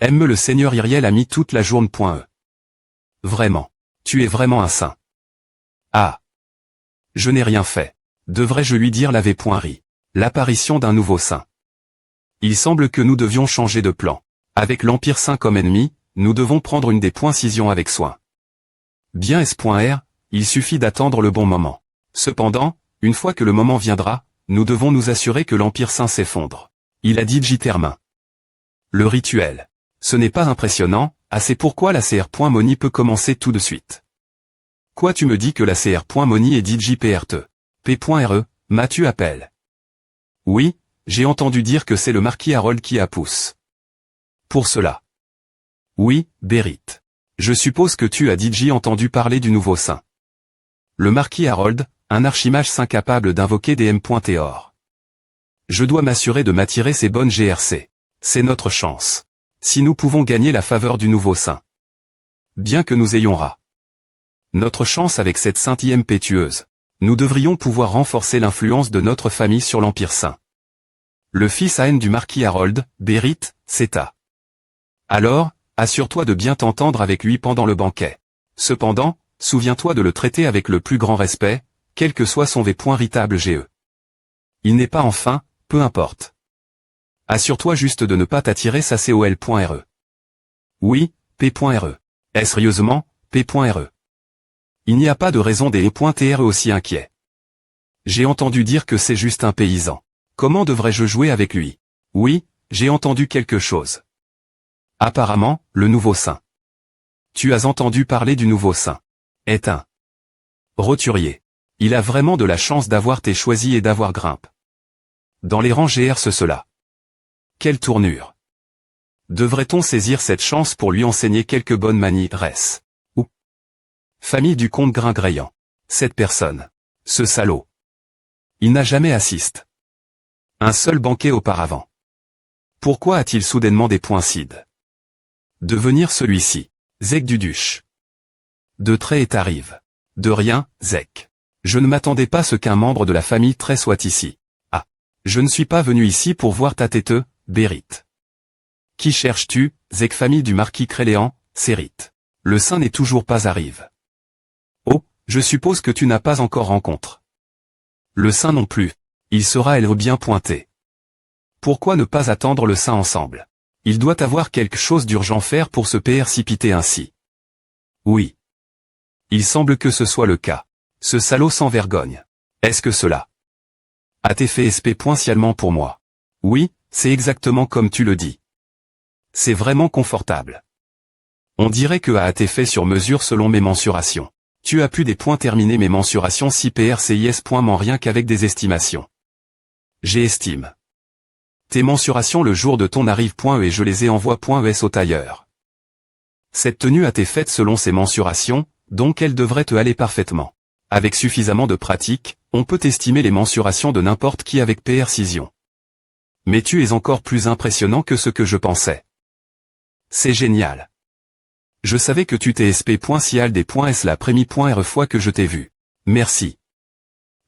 Aime le Seigneur Iriel a mis toute la journée.e. Vraiment. Tu es vraiment un saint. Ah. Je n'ai rien fait. Devrais-je lui dire laver.ri. L'apparition d'un nouveau saint. Il semble que nous devions changer de plan. Avec l'Empire Saint comme ennemi, nous devons prendre une décision avec soin. Bien S.R, il suffit d'attendre le bon moment. Cependant, une fois que le moment viendra, nous devons nous assurer que l'Empire Saint s'effondre. Il a dit Jitermin. Le rituel. Ce n'est pas impressionnant, c'est pourquoi la CR.Money peut commencer tout de suite. Quoi tu me dis que la CR.Money est DJPRTE. P.RE, m'as-tu appelé? Oui, j'ai entendu dire que c'est le marquis Harold qui a pousse. Pour cela. Oui, Berit. Je suppose que tu as DJ entendu parler du nouveau saint. Le marquis Harold, un archimage saint capable d'invoquer des M.Théor. Je dois m'assurer de m'attirer ces bonnes GRC. C'est notre chance. Si nous pouvons gagner la faveur du nouveau saint. Bien que nous ayons notre chance avec cette sainte impétueuse, nous devrions pouvoir renforcer l'influence de notre famille sur l'Empire saint. Le fils à haine du marquis Harold, Berit, c'est à. Alors, assure-toi de bien t'entendre avec lui pendant le banquet. Cependant, souviens-toi de le traiter avec le plus grand respect, quel que soit son véritable GE. Il n'est pas enfin, peu importe. Assure-toi juste de ne pas t'attirer sa COL.RE. Oui, P.RE. Sérieusement, P.RE. Il n'y a pas de raison des E.TRE aussi inquiets. J'ai entendu dire que c'est juste un paysan. Comment devrais-je jouer avec lui? Oui, j'ai entendu quelque chose. Apparemment, le nouveau saint. Tu as entendu parler du nouveau saint. Est un roturier. Il a vraiment de la chance d'avoir été choisi et d'avoir grimpe. Dans les rangs GR cela. Quelle tournure. Devrait-on saisir cette chance pour lui enseigner quelques bonnes manies, ou famille du comte Gringreillant. Cette personne. Ce salaud. Il n'a jamais assisté. Un seul banquet auparavant. Pourquoi a-t-il soudainement des points cides? Devenir celui-ci. Zek Duduche. De trait et arrive. De rien, Zek. Je ne m'attendais pas à ce qu'un membre de la famille Trait soit ici. Ah. Je ne suis pas venu ici pour voir ta tête, Berit. Qui cherches-tu, Zek famille du marquis Créléan, Sérit. Le saint n'est toujours pas arrive. Oh, je suppose que tu n'as pas encore rencontré. Le saint non plus. Il sera elle bien pointé. Pourquoi ne pas attendre le saint ensemble? Il doit avoir quelque chose d'urgent faire pour se précipiter ainsi. Oui. Il semble que ce soit le cas. Ce salaud sans vergogne. Est-ce que cela a-t-il fait spécialement pour moi? Oui, c'est exactement comme tu le dis. C'est vraiment confortable. On dirait que a été fait sur mesure selon mes mensurations. Tu as pu des points terminer mes mensurations si PRCIS points rien qu'avec des estimations. J'estime tes mensurations le jour de ton arrive.e et je les ai envoie.es au tailleur. Cette tenue a été faite selon ces mensurations, donc elle devrait te aller parfaitement. Avec suffisamment de pratique, on peut estimer les mensurations de n'importe qui avec précision. Mais tu es encore plus impressionnant que ce que je pensais. C'est génial. Je savais que tu t'es sp.cial des .s la première fois que je t'ai vu. Merci.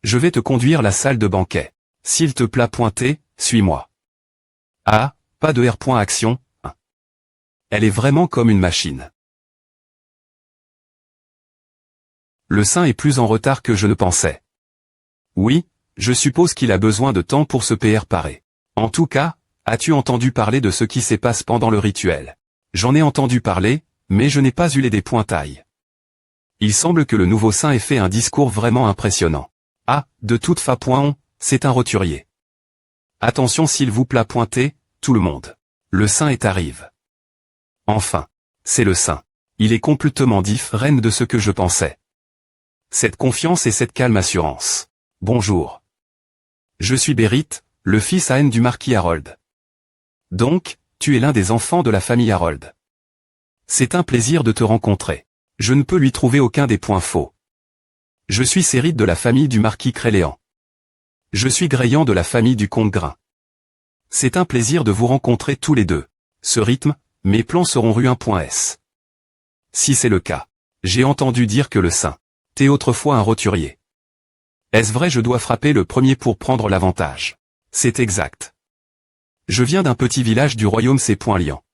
Je vais te conduire la salle de banquet. S'il te plaît pointer, suis-moi. Ah, pas de R.action. Elle est vraiment comme une machine. Le saint est plus en retard que je ne pensais. Oui, je suppose qu'il a besoin de temps pour se préparer. En tout cas, as-tu entendu parler de ce qui se passe pendant le rituel? J'en ai entendu parler, mais je n'ai pas eu les dépointailles. Il semble que le nouveau saint ait fait un discours vraiment impressionnant. Ah, de toute façon, c'est un roturier. Attention s'il vous plaît pointer, tout le monde. Le saint est arrive. Enfin. C'est le saint. Il est complètement différent de ce que je pensais. Cette confiance et cette calme assurance. Bonjour. Je suis Berit, le fils à haine du marquis Harold. Donc, tu es l'un des enfants de la famille Harold. C'est un plaisir de te rencontrer. Je ne peux lui trouver aucun des points faux. Je suis Sérit de la famille du marquis Créléan. Je suis Greillant de la famille du comte Grain. C'est un plaisir de vous rencontrer tous les deux. Ce rythme, mes plans seront rue 1.s. Si c'est le cas, j'ai entendu dire que le saint t'es autrefois un roturier. Est-ce vrai je dois frapper le premier pour prendre l'avantage? C'est exact. Je viens d'un petit village du royaume C.Lian.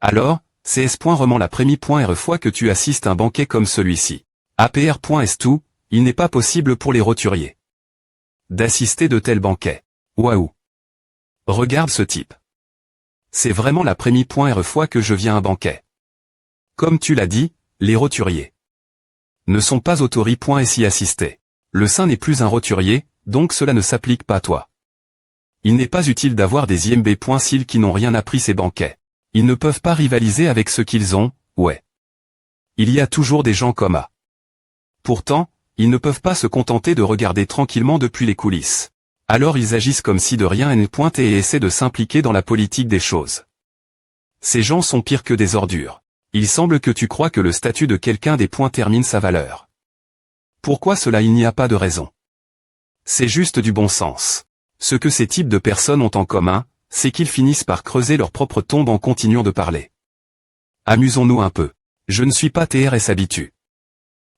Alors, c'est S.Reman la première fois que tu assistes à un banquet comme celui-ci. APR.S tout, il n'est pas possible pour les roturiers d'assister de tels banquets. Waouh. Regarde ce type. C'est vraiment la première fois que je viens à un banquet. Comme tu l'as dit, les roturiers ne sont pas autoris.s y assister. Le saint n'est plus un roturier, donc cela ne s'applique pas à toi. Il n'est pas utile d'avoir des IMB.sil qui n'ont rien appris ces banquets. Ils ne peuvent pas rivaliser avec ce qu'ils ont, ouais. Il y a toujours des gens comme A. Pourtant, ils ne peuvent pas se contenter de regarder tranquillement depuis les coulisses. Alors ils agissent comme si de rien n'était et essaient de s'impliquer dans la politique des choses. Ces gens sont pires que des ordures. Il semble que tu crois que le statut de quelqu'un des points termine sa valeur. Pourquoi cela? Il n'y a pas de raison. C'est juste du bon sens. Ce que ces types de personnes ont en commun, c'est qu'ils finissent par creuser leur propre tombe en continuant de parler. Amusons-nous un peu. Je ne suis pas TRS habitué.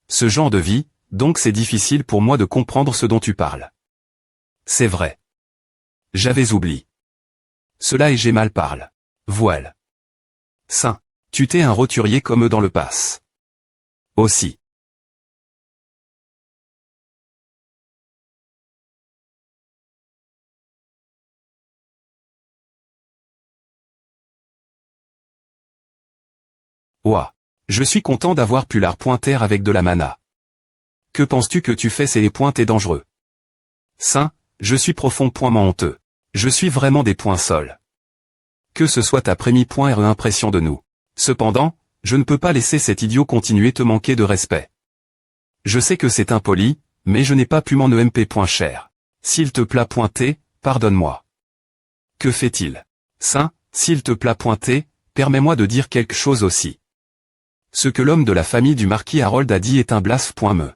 Ce genre de vie, donc c'est difficile pour moi de comprendre ce dont tu parles. C'est vrai. J'avais oublié. Cela et j'ai mal parle. Voile. Saint. Tu t'es un roturier comme eux dans le pass. Aussi. Ouah. Je suis content d'avoir pu la pointer avec de la mana. Que penses-tu que tu fais? C'est les points t'es dangereux. Saint, je suis profondément honteux. Je suis vraiment des points sols. Que ce soit ta première impression de nous. Cependant, je ne peux pas laisser cet idiot continuer te manquer de respect. Je sais que c'est impoli, mais je n'ai pas pu m'en EMP. Cher. S'il te plaît pointer, pardonne-moi. Que fait-il? Saint, s'il te plaît pointer, permets-moi de dire quelque chose aussi. Ce que l'homme de la famille du marquis Harold a dit est un blasphème.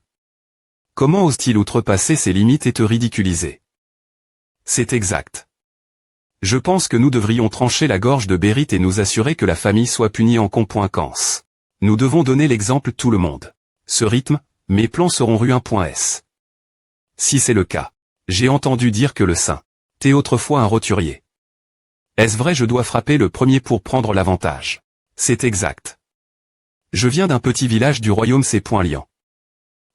Comment ose-t-il outrepasser ses limites et te ridiculiser? C'est exact. Je pense que nous devrions trancher la gorge de Berit et nous assurer que la famille soit punie en conséquence. Nous devons donner l'exemple tout le monde. Ce rythme, mes plans seront ruins.s. Si c'est le cas. J'ai entendu dire que le saint t'es autrefois un roturier. Est-ce vrai? Je dois frapper le premier pour prendre l'avantage. C'est exact. Je viens d'un petit village du royaume C.Lian.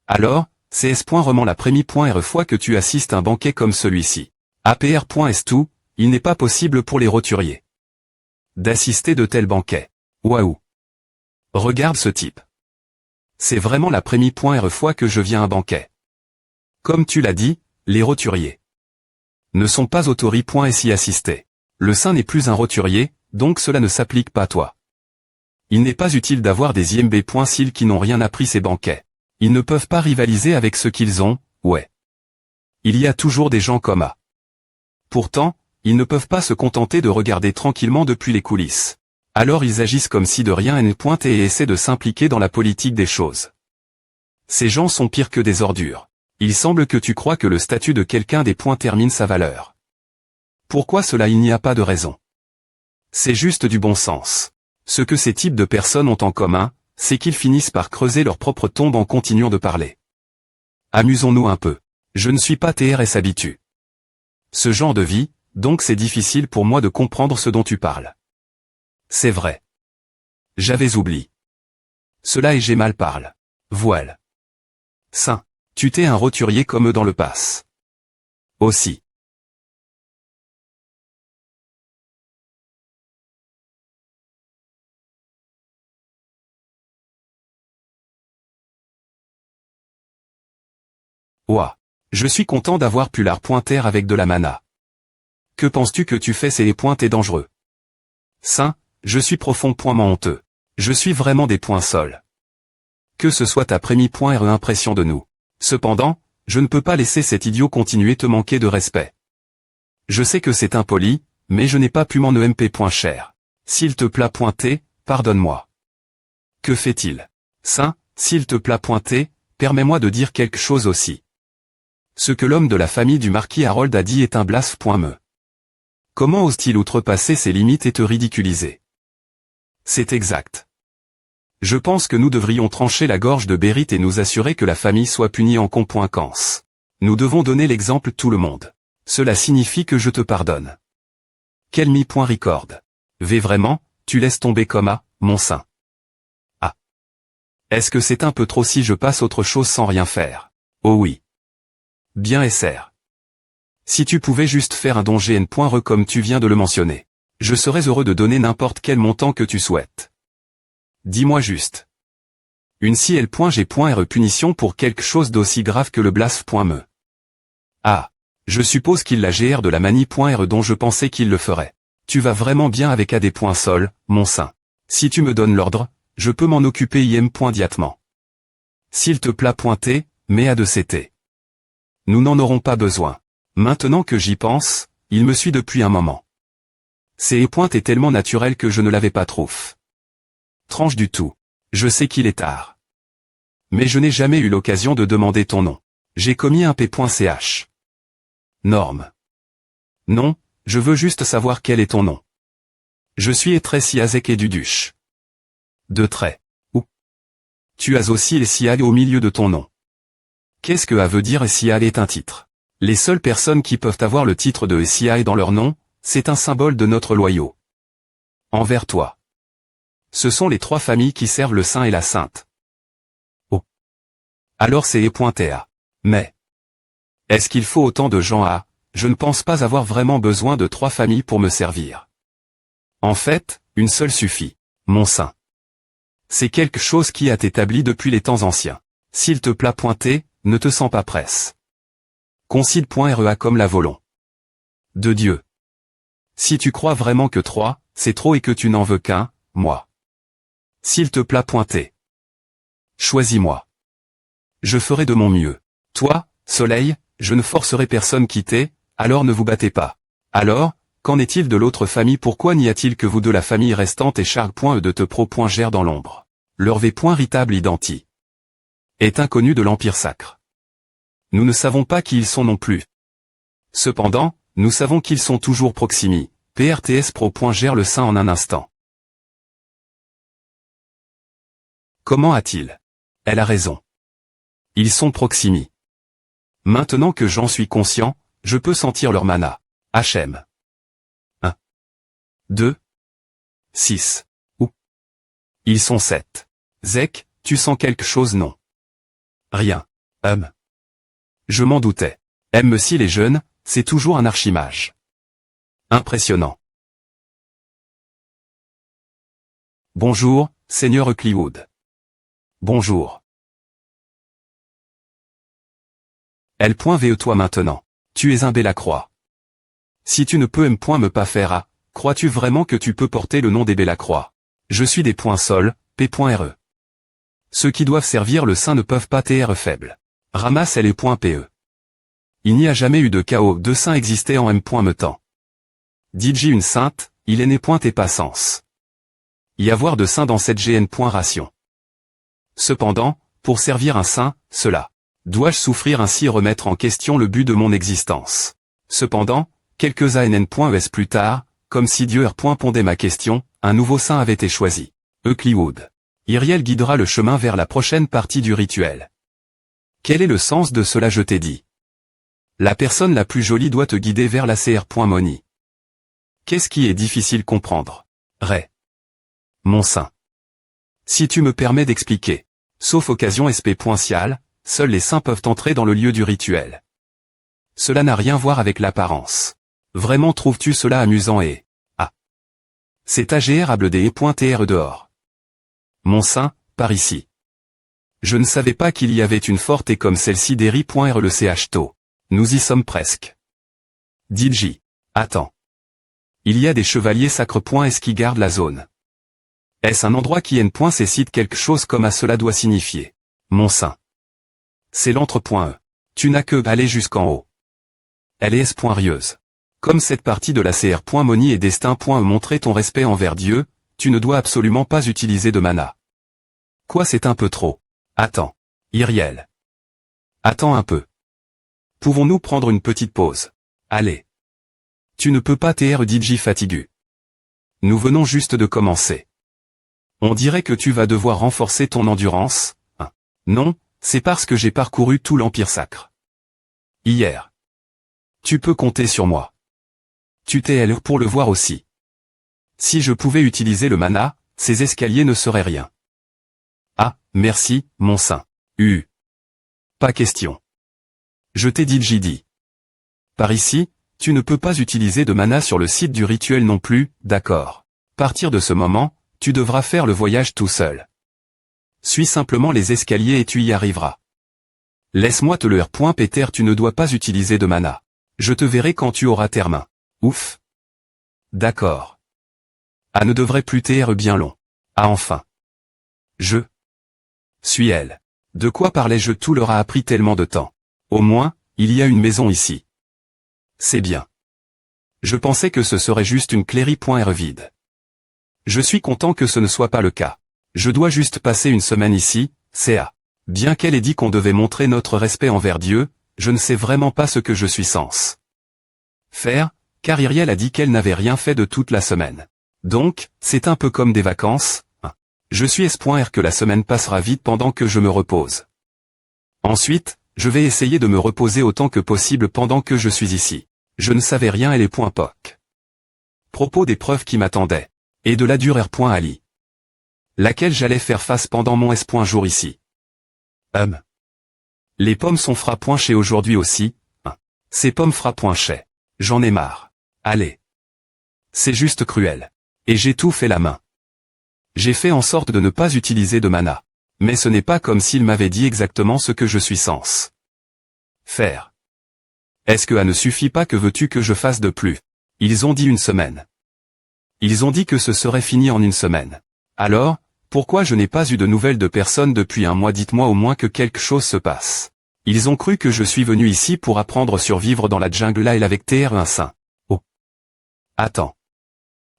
Alors, CS. Rement la première fois que tu assistes à un banquet comme celui-ci. APR.S. tout, il n'est pas possible pour les roturiers d'assister de tels banquets. Waouh. Regarde ce type. C'est vraiment la première fois que je viens à un banquet. Comme tu l'as dit, les roturiers ne sont pas autorisés y assister. Le saint n'est plus un roturier, donc cela ne s'applique pas à toi. Il n'est pas utile d'avoir des IMB. S'ils qui n'ont rien appris ces banquets. Ils ne peuvent pas rivaliser avec ce qu'ils ont, ouais. Il y a toujours des gens comme A. Pourtant, ils ne peuvent pas se contenter de regarder tranquillement depuis les coulisses. Alors ils agissent comme si de rien n'était et essaient de s'impliquer dans la politique des choses. Ces gens sont pires que des ordures. Il semble que tu crois que le statut de quelqu'un des points termine sa valeur. Pourquoi cela? Il n'y a pas de raison. C'est juste du bon sens. Ce que ces types de personnes ont en commun, c'est qu'ils finissent par creuser leur propre tombe en continuant de parler. Amusons-nous un peu. Je ne suis pas TRS habitué. Ce genre de vie, donc c'est difficile pour moi de comprendre ce dont tu parles. C'est vrai. J'avais oublié. Cela et j'ai mal parle. Voile. Saint. Tu t'es un roturier comme eux dans le pass. Aussi. Ouah. Je suis content d'avoir pu la pointer avec de la mana. Que penses-tu que tu fais? C'est les points t'es dangereux. Saint, je suis profondément honteux. Je suis vraiment des points sols. Que ce soit ta première impression de nous. Cependant, je ne peux pas laisser cet idiot continuer te manquer de respect. Je sais que c'est impoli, mais je n'ai pas pu m'en EMP. Cher. S'il te plaît pointer, pardonne-moi. Que fait-il? Saint, s'il te plaît pointer, permets-moi de dire quelque chose aussi. Ce que l'homme de la famille du marquis Harold a dit est un blasphème. Comment ose-t-il outrepasser ses limites et te ridiculiser? C'est exact. Je pense que nous devrions trancher la gorge de Berit et nous assurer que la famille soit punie en conséquence. Nous devons donner l'exemple tout le monde. Cela signifie que je te pardonne. Quel mi.record. Vraiment, tu laisses tomber comme A, mon saint. Ah. Est-ce que c'est un peu trop si je passe autre chose sans rien faire? Oh oui. Bien SR. Si tu pouvais juste faire un don GN.re comme tu viens de le mentionner. Je serais heureux de donner n'importe quel montant que tu souhaites. Dis-moi juste. Une CL.G.re punition pour quelque chose d'aussi grave que le blasphème. Ah. Je suppose qu'il la GR de la manie.re dont je pensais qu'il le ferait. Tu vas vraiment bien avec AD.Sol, mon saint. Si tu me donnes l'ordre, je peux m'en occuper IM.Diatement. S'il te plaît T, mais A2CT. Nous n'en aurons pas besoin. Maintenant que j'y pense, il me suit depuis un moment. C'est est tellement naturel que je ne l'avais pas trouvé. Tranche du tout. Je sais qu'il est tard. Mais je n'ai jamais eu l'occasion de demander ton nom. J'ai commis un P.ch. Norme. Non, je veux juste savoir quel est ton nom. Je suis Etressi Azek et Duduche. Deux traits. Ou. Tu as aussi les Sial au milieu de ton nom. Qu'est-ce que A veut dire Sial est un titre. Les seules personnes qui peuvent avoir le titre de Sial dans leur nom, c'est un symbole de notre loyau. Envers toi. Ce sont les trois familles qui servent le saint et la sainte. Oh. Alors c'est E.TA. Mais. Est-ce qu'il faut autant de gens à... Je ne pense pas avoir vraiment besoin de trois familles pour me servir. En fait, une seule suffit. Mon saint. C'est quelque chose qui a été établi depuis les temps anciens. S'il te plaît T, ne te sens pas presse. Concile.REA comme la volon. De Dieu. Si tu crois vraiment que 3, c'est trop et que tu n'en veux qu'un, moi. S'il te plaît T. Choisis-moi. Je ferai de mon mieux. Toi, Soleil, je ne forcerai personne quitter, alors ne vous battez pas. Alors, qu'en est-il de l'autre famille? Pourquoi n'y a-t-il que vous de la famille restante et Charles.E de te pro.gère dans l'ombre? Leur V.Ritable identi. Est inconnu de l'Empire sacre. Nous ne savons pas qui ils sont non plus. Cependant, nous savons qu'ils sont toujours proximi. PRTS pro.gère le saint en un instant. Comment a-t-il? Elle a raison. Ils sont proximi. Maintenant que j'en suis conscient, je peux sentir leur mana. HM. 1. 2. 6. Ou. Ils sont 7. Zek, tu sens quelque chose non? Rien. Je m'en doutais. Si les jeunes, c'est toujours un archimage. Impressionnant. Bonjour, Seigneur Eucliwood. Bonjour. L.ve toi maintenant. Tu es un Bellacroix. Si tu ne peux me pas faire A, crois-tu vraiment que tu peux porter le nom des Bellacroix? Je suis des .Sol, P.re. Ceux qui doivent servir le saint ne peuvent pas tr faible. Ramasse les .pe. Il n'y a jamais eu de chaos, de saint existait en me temps. DJ une sainte, il est né et pas sens. Y avoir de saint dans cette GN. Ration. Cependant, pour servir un saint, cela. Dois-je souffrir ainsi et remettre en question le but de mon existence? Cependant, quelques ANN.es plus tard, comme si Dieu répondait ma question, un nouveau saint avait été choisi. Eucliwood. Iriel guidera le chemin vers la prochaine partie du rituel. Quel est le sens de cela? Je t'ai dit. La personne la plus jolie doit te guider vers la CR.Moni. Qu'est-ce qui est difficile comprendre? Ray. Mon saint. Si tu me permets d'expliquer. Sauf occasion SP.Cial, seuls les saints peuvent entrer dans le lieu du rituel. Cela n'a rien à voir avec l'apparence. Vraiment trouves-tu cela amusant et... Ah. C'est agréable des.tr dehors. Mon saint, par ici. Je ne savais pas qu'il y avait une forte et comme celle-ci d'Eri.R le CH-TO. Nous y sommes presque. DJ. Attends. Il y a des chevaliers sacres.s qui gardent la zone. Est-ce un endroit qui n.c cite quelque chose comme à cela doit signifier? Mon saint. C'est l'entre.e. Tu n'as que aller jusqu'en haut. Elle est s.rieuse. Comme cette partie de la CR.Moni et destin.e montrer ton respect envers Dieu, tu ne dois absolument pas utiliser de mana. Quoi, c'est un peu trop. Attends. Iriel. Attends un peu. Pouvons-nous prendre une petite pause? Allez. Tu ne peux pas tr DJ fatigu. Nous venons juste de commencer. On dirait que tu vas devoir renforcer ton endurance, hein? Non, c'est parce que j'ai parcouru tout l'Empire sacre. Hier. Tu peux compter sur moi. Tu t'es allé pour le voir aussi. Si je pouvais utiliser le mana, ces escaliers ne seraient rien. Ah, merci, mon saint. Pas question. Je t'ai dit JD. Par ici, tu ne peux pas utiliser de mana sur le site du rituel non plus, d'accord. Partir de ce moment, tu devras faire le voyage tout seul. Suis simplement les escaliers et tu y arriveras. Laisse-moi te le Peter, tu ne dois pas utiliser de mana. Je te verrai quand tu auras tes mains. Ouf. D'accord. A ne devrait plus TR bien long. Ah enfin. Je suis elle. De quoi parlais-je? Tout leur a appris tellement de temps. Au moins, il y a une maison ici. C'est bien. Je pensais que ce serait juste une clairie.r vide. Je suis content que ce ne soit pas le cas. Je dois juste passer une semaine ici, CA. Bien qu'elle ait dit qu'on devait montrer notre respect envers Dieu, je ne sais vraiment pas ce que je suis censé faire, car Iriel a dit qu'elle n'avait rien fait de toute la semaine. Donc, c'est un peu comme des vacances. Je suis S.R que la semaine passera vite pendant que je me repose. Ensuite, je vais essayer de me reposer autant que possible pendant que je suis ici. Je ne savais rien et les points POC. Propos des preuves qui m'attendaient. Et de la dure R.Ali. Laquelle j'allais faire face pendant mon S.jour ici. Les pommes sont chez aujourd'hui aussi. Ces pommes chez. J'en ai marre. Allez. C'est juste cruel. Et j'ai tout fait la main. J'ai fait en sorte de ne pas utiliser de mana. Mais ce n'est pas comme s'il m'avait dit exactement ce que je suis censé faire. Est-ce que ne suffit pas? Que veux-tu que je fasse de plus? Ils ont dit une semaine. Ils ont dit que ce serait fini en une semaine. Alors, pourquoi je n'ai pas eu de nouvelles de personne depuis un mois? Dites-moi au moins que quelque chose se passe. Ils ont cru que je suis venu ici pour apprendre à survivre dans la jungle là et avec TR1 saint. Oh. Attends.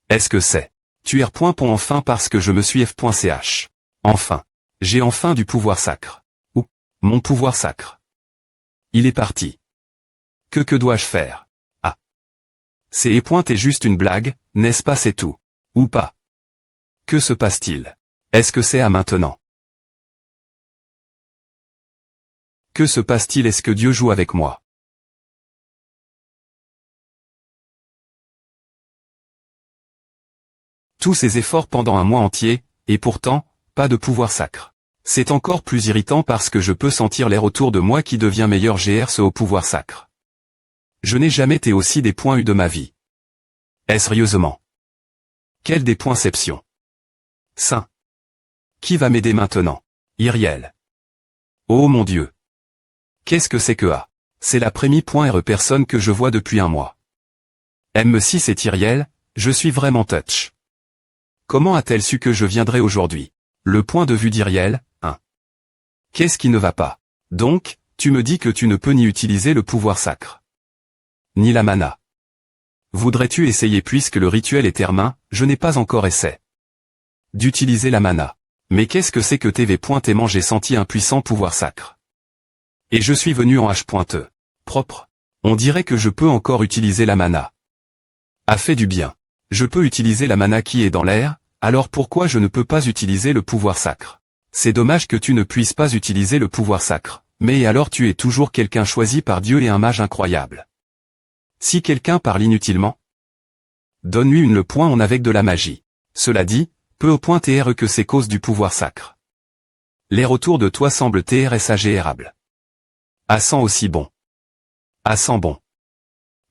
Est-ce que c'est tuer.pont enfin parce que je me suis f.ch. Enfin. J'ai enfin du pouvoir sacre. Ou, mon pouvoir sacre. Il est parti. Que dois-je faire? Ah. C'est et juste une blague, n'est-ce pas? C'est tout. Ou pas? Que se passe-t-il? Est-ce que c'est à maintenant? Que se passe-t-il? Est-ce que Dieu joue avec moi? Tous ces efforts pendant un mois entier, et pourtant, pas de pouvoir sacre. C'est encore plus irritant parce que je peux sentir l'air autour de moi qui devient meilleur GRC au pouvoir sacre. Je n'ai jamais été aussi des points eu de ma vie. Sérieusement. Quelle dépoinception. Saint. Qui va m'aider maintenant? Iriel. Oh mon Dieu. Qu'est-ce que c'est que A? C'est la première.re personne que je vois depuis un mois. M6 c'est Iriel, je suis vraiment touch. Comment a-t-elle su que je viendrais aujourd'hui? Le point de vue d'Iriel, hein. Qu'est-ce qui ne va pas? Donc, tu me dis que tu ne peux ni utiliser le pouvoir sacre. Ni la mana. Voudrais-tu essayer puisque le rituel est termin? Je n'ai pas encore essayé d'utiliser la mana. Mais qu'est-ce que c'est que TV.aimant? J'ai senti un puissant pouvoir sacre. Et je suis venu en H.E. Propre. On dirait que je peux encore utiliser la mana. A fait du bien. Je peux utiliser la mana qui est dans l'air, alors pourquoi je ne peux pas utiliser le pouvoir sacre? C'est dommage que tu ne puisses pas utiliser le pouvoir sacre, mais alors tu es toujours quelqu'un choisi par Dieu et un mage incroyable. Si quelqu'un parle inutilement, donne-lui une le point en avec de la magie. Cela dit, peu au point TR que c'est cause du pouvoir sacre. L'air autour de toi semble TRS agérable. À sent aussi bon. À sent bon.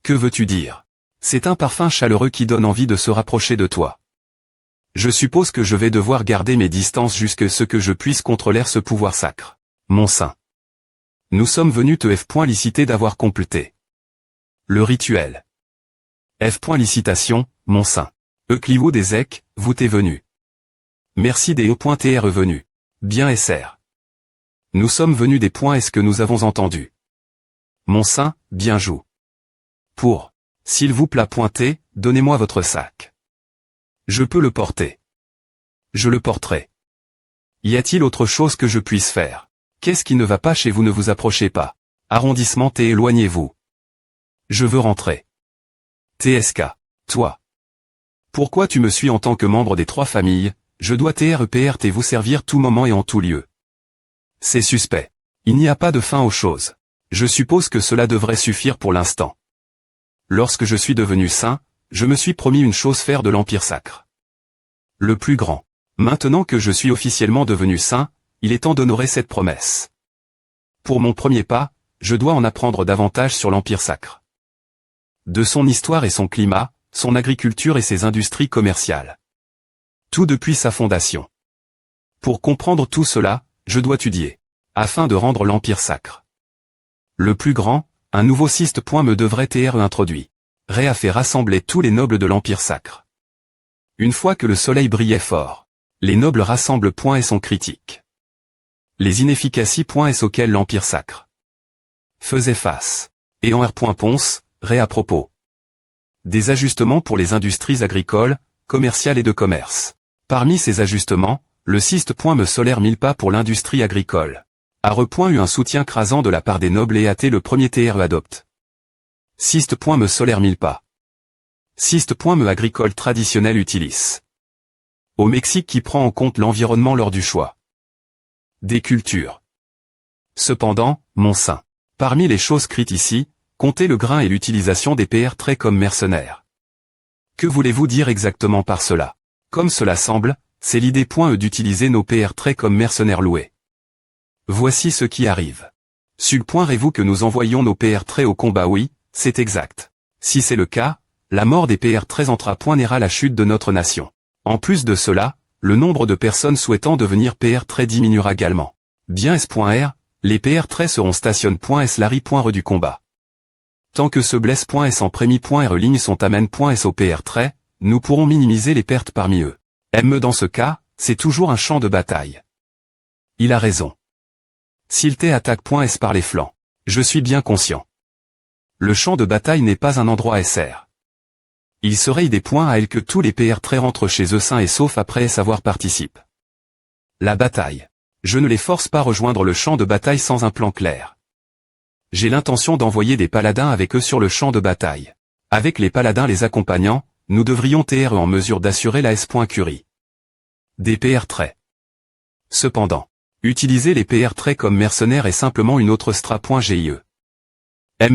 Que veux-tu dire? C'est un parfum chaleureux qui donne envie de se rapprocher de toi. Je suppose que je vais devoir garder mes distances jusqu'à ce que je puisse contrôler ce pouvoir sacre. Mon saint. Nous sommes venus te F.liciter d'avoir complété le rituel. F.licitation, mon saint. Clio des EC, vous t'es venu. Merci des E.T est revenu. Bien SR. Nous sommes venus des points. Est-ce que nous avons entendu? Mon saint, bien joue. Pour, s'il vous plaît pointer, donnez-moi votre sac. Je peux le porter. Je le porterai. Y a-t-il autre chose que je puisse faire? Qu'est-ce qui ne va pas chez vous? Ne vous approchez pas. Arrondissement T, éloignez-vous. Je veux rentrer. TSK. Toi. Pourquoi tu me suis en tant que membre des trois familles? Je dois TREPRT vous servir tout moment et en tout lieu. C'est suspect. Il n'y a pas de fin aux choses. Je suppose que cela devrait suffire pour l'instant. Lorsque je suis devenu saint, je me suis promis une chose, faire de l'Empire sacre le plus grand. Maintenant que je suis officiellement devenu saint, il est temps d'honorer cette promesse. Pour mon premier pas, je dois en apprendre davantage sur l'Empire sacre. De son histoire et son climat, son agriculture et ses industries commerciales. Tout depuis sa fondation. Pour comprendre tout cela, je dois étudier, afin de rendre l'Empire sacre le plus grand. Un nouveau système me devrait être introduit. Ré a fait rassembler tous les nobles de l'Empire sacre. Une fois que le soleil brillait fort, les nobles rassemblent .s sont critiques. Les inefficacies .s auxquelles l'Empire sacre faisait face. Et en R. Ponce, Ré à propos. Des ajustements pour les industries agricoles, commerciales et de commerce. Parmi ces ajustements, le Siste. Me solaire 1000 pas pour l'industrie agricole. A. Eu un soutien crasant de la part des nobles et le premier TRE adopte. Siste. Me solaire 1000 pas. Siste. Me agricole traditionnel utilis. Au Mexique qui prend en compte l'environnement lors du choix des cultures. Cependant, mon saint. Parmi les choses crites ici, comptez le grain et l'utilisation des PR très comme mercenaires. Que voulez-vous dire exactement par cela? Comme cela semble, c'est l'idée d'utiliser nos PR très comme mercenaires loués. Voici ce qui arrive. Supposerez-vous que nous envoyons nos PR très au combat? Oui, c'est exact. Si c'est le cas, la mort des PR très entraînera la chute de notre nation. En plus de cela, le nombre de personnes souhaitant devenir PR très diminuera également. Bien S.R, les PR très seront station.s Larry.re du combat. Tant que ce blesse.s en prémis.re ligne sont amène.s au PR très, nous pourrons minimiser les pertes parmi eux. Dans ce cas, c'est toujours un champ de bataille. Il a raison. S'il attaque.s par les flancs, je suis bien conscient. Le champ de bataille n'est pas un endroit SR. Il serait des points à elle que tous les PR très rentrent chez eux sains et saufs après savoir participent. La bataille. Je ne les force pas à rejoindre le champ de bataille sans un plan clair. J'ai l'intention d'envoyer des paladins avec eux sur le champ de bataille. Avec les paladins les accompagnant, nous devrions être en mesure d'assurer la S.Curie. Des PR traits. Cependant, utiliser les PR traits comme mercenaires est simplement une autre stra.GIE.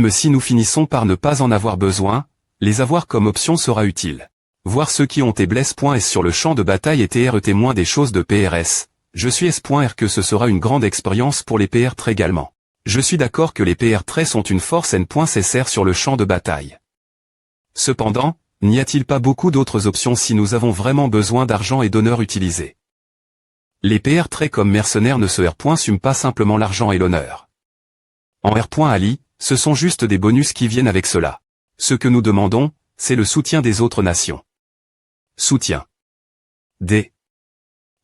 Si nous finissons par ne pas en avoir besoin, les avoir comme option sera utile. Voir ceux qui ont été blesse.s sur le champ de bataille et TR témoin des choses de PRS, je suis S.R que ce sera une grande expérience pour les PR traits également. Je suis d'accord que les PR traits sont une force N.SR sur le champ de bataille. Cependant, n'y a-t-il pas beaucoup d'autres options si nous avons vraiment besoin d'argent et d'honneur utilisés? Les PR traits comme mercenaires ne se R.sument pas simplement l'argent et l'honneur. En R.Ali, ce sont juste des bonus qui viennent avec cela. Ce que nous demandons, c'est le soutien des autres nations. Soutien des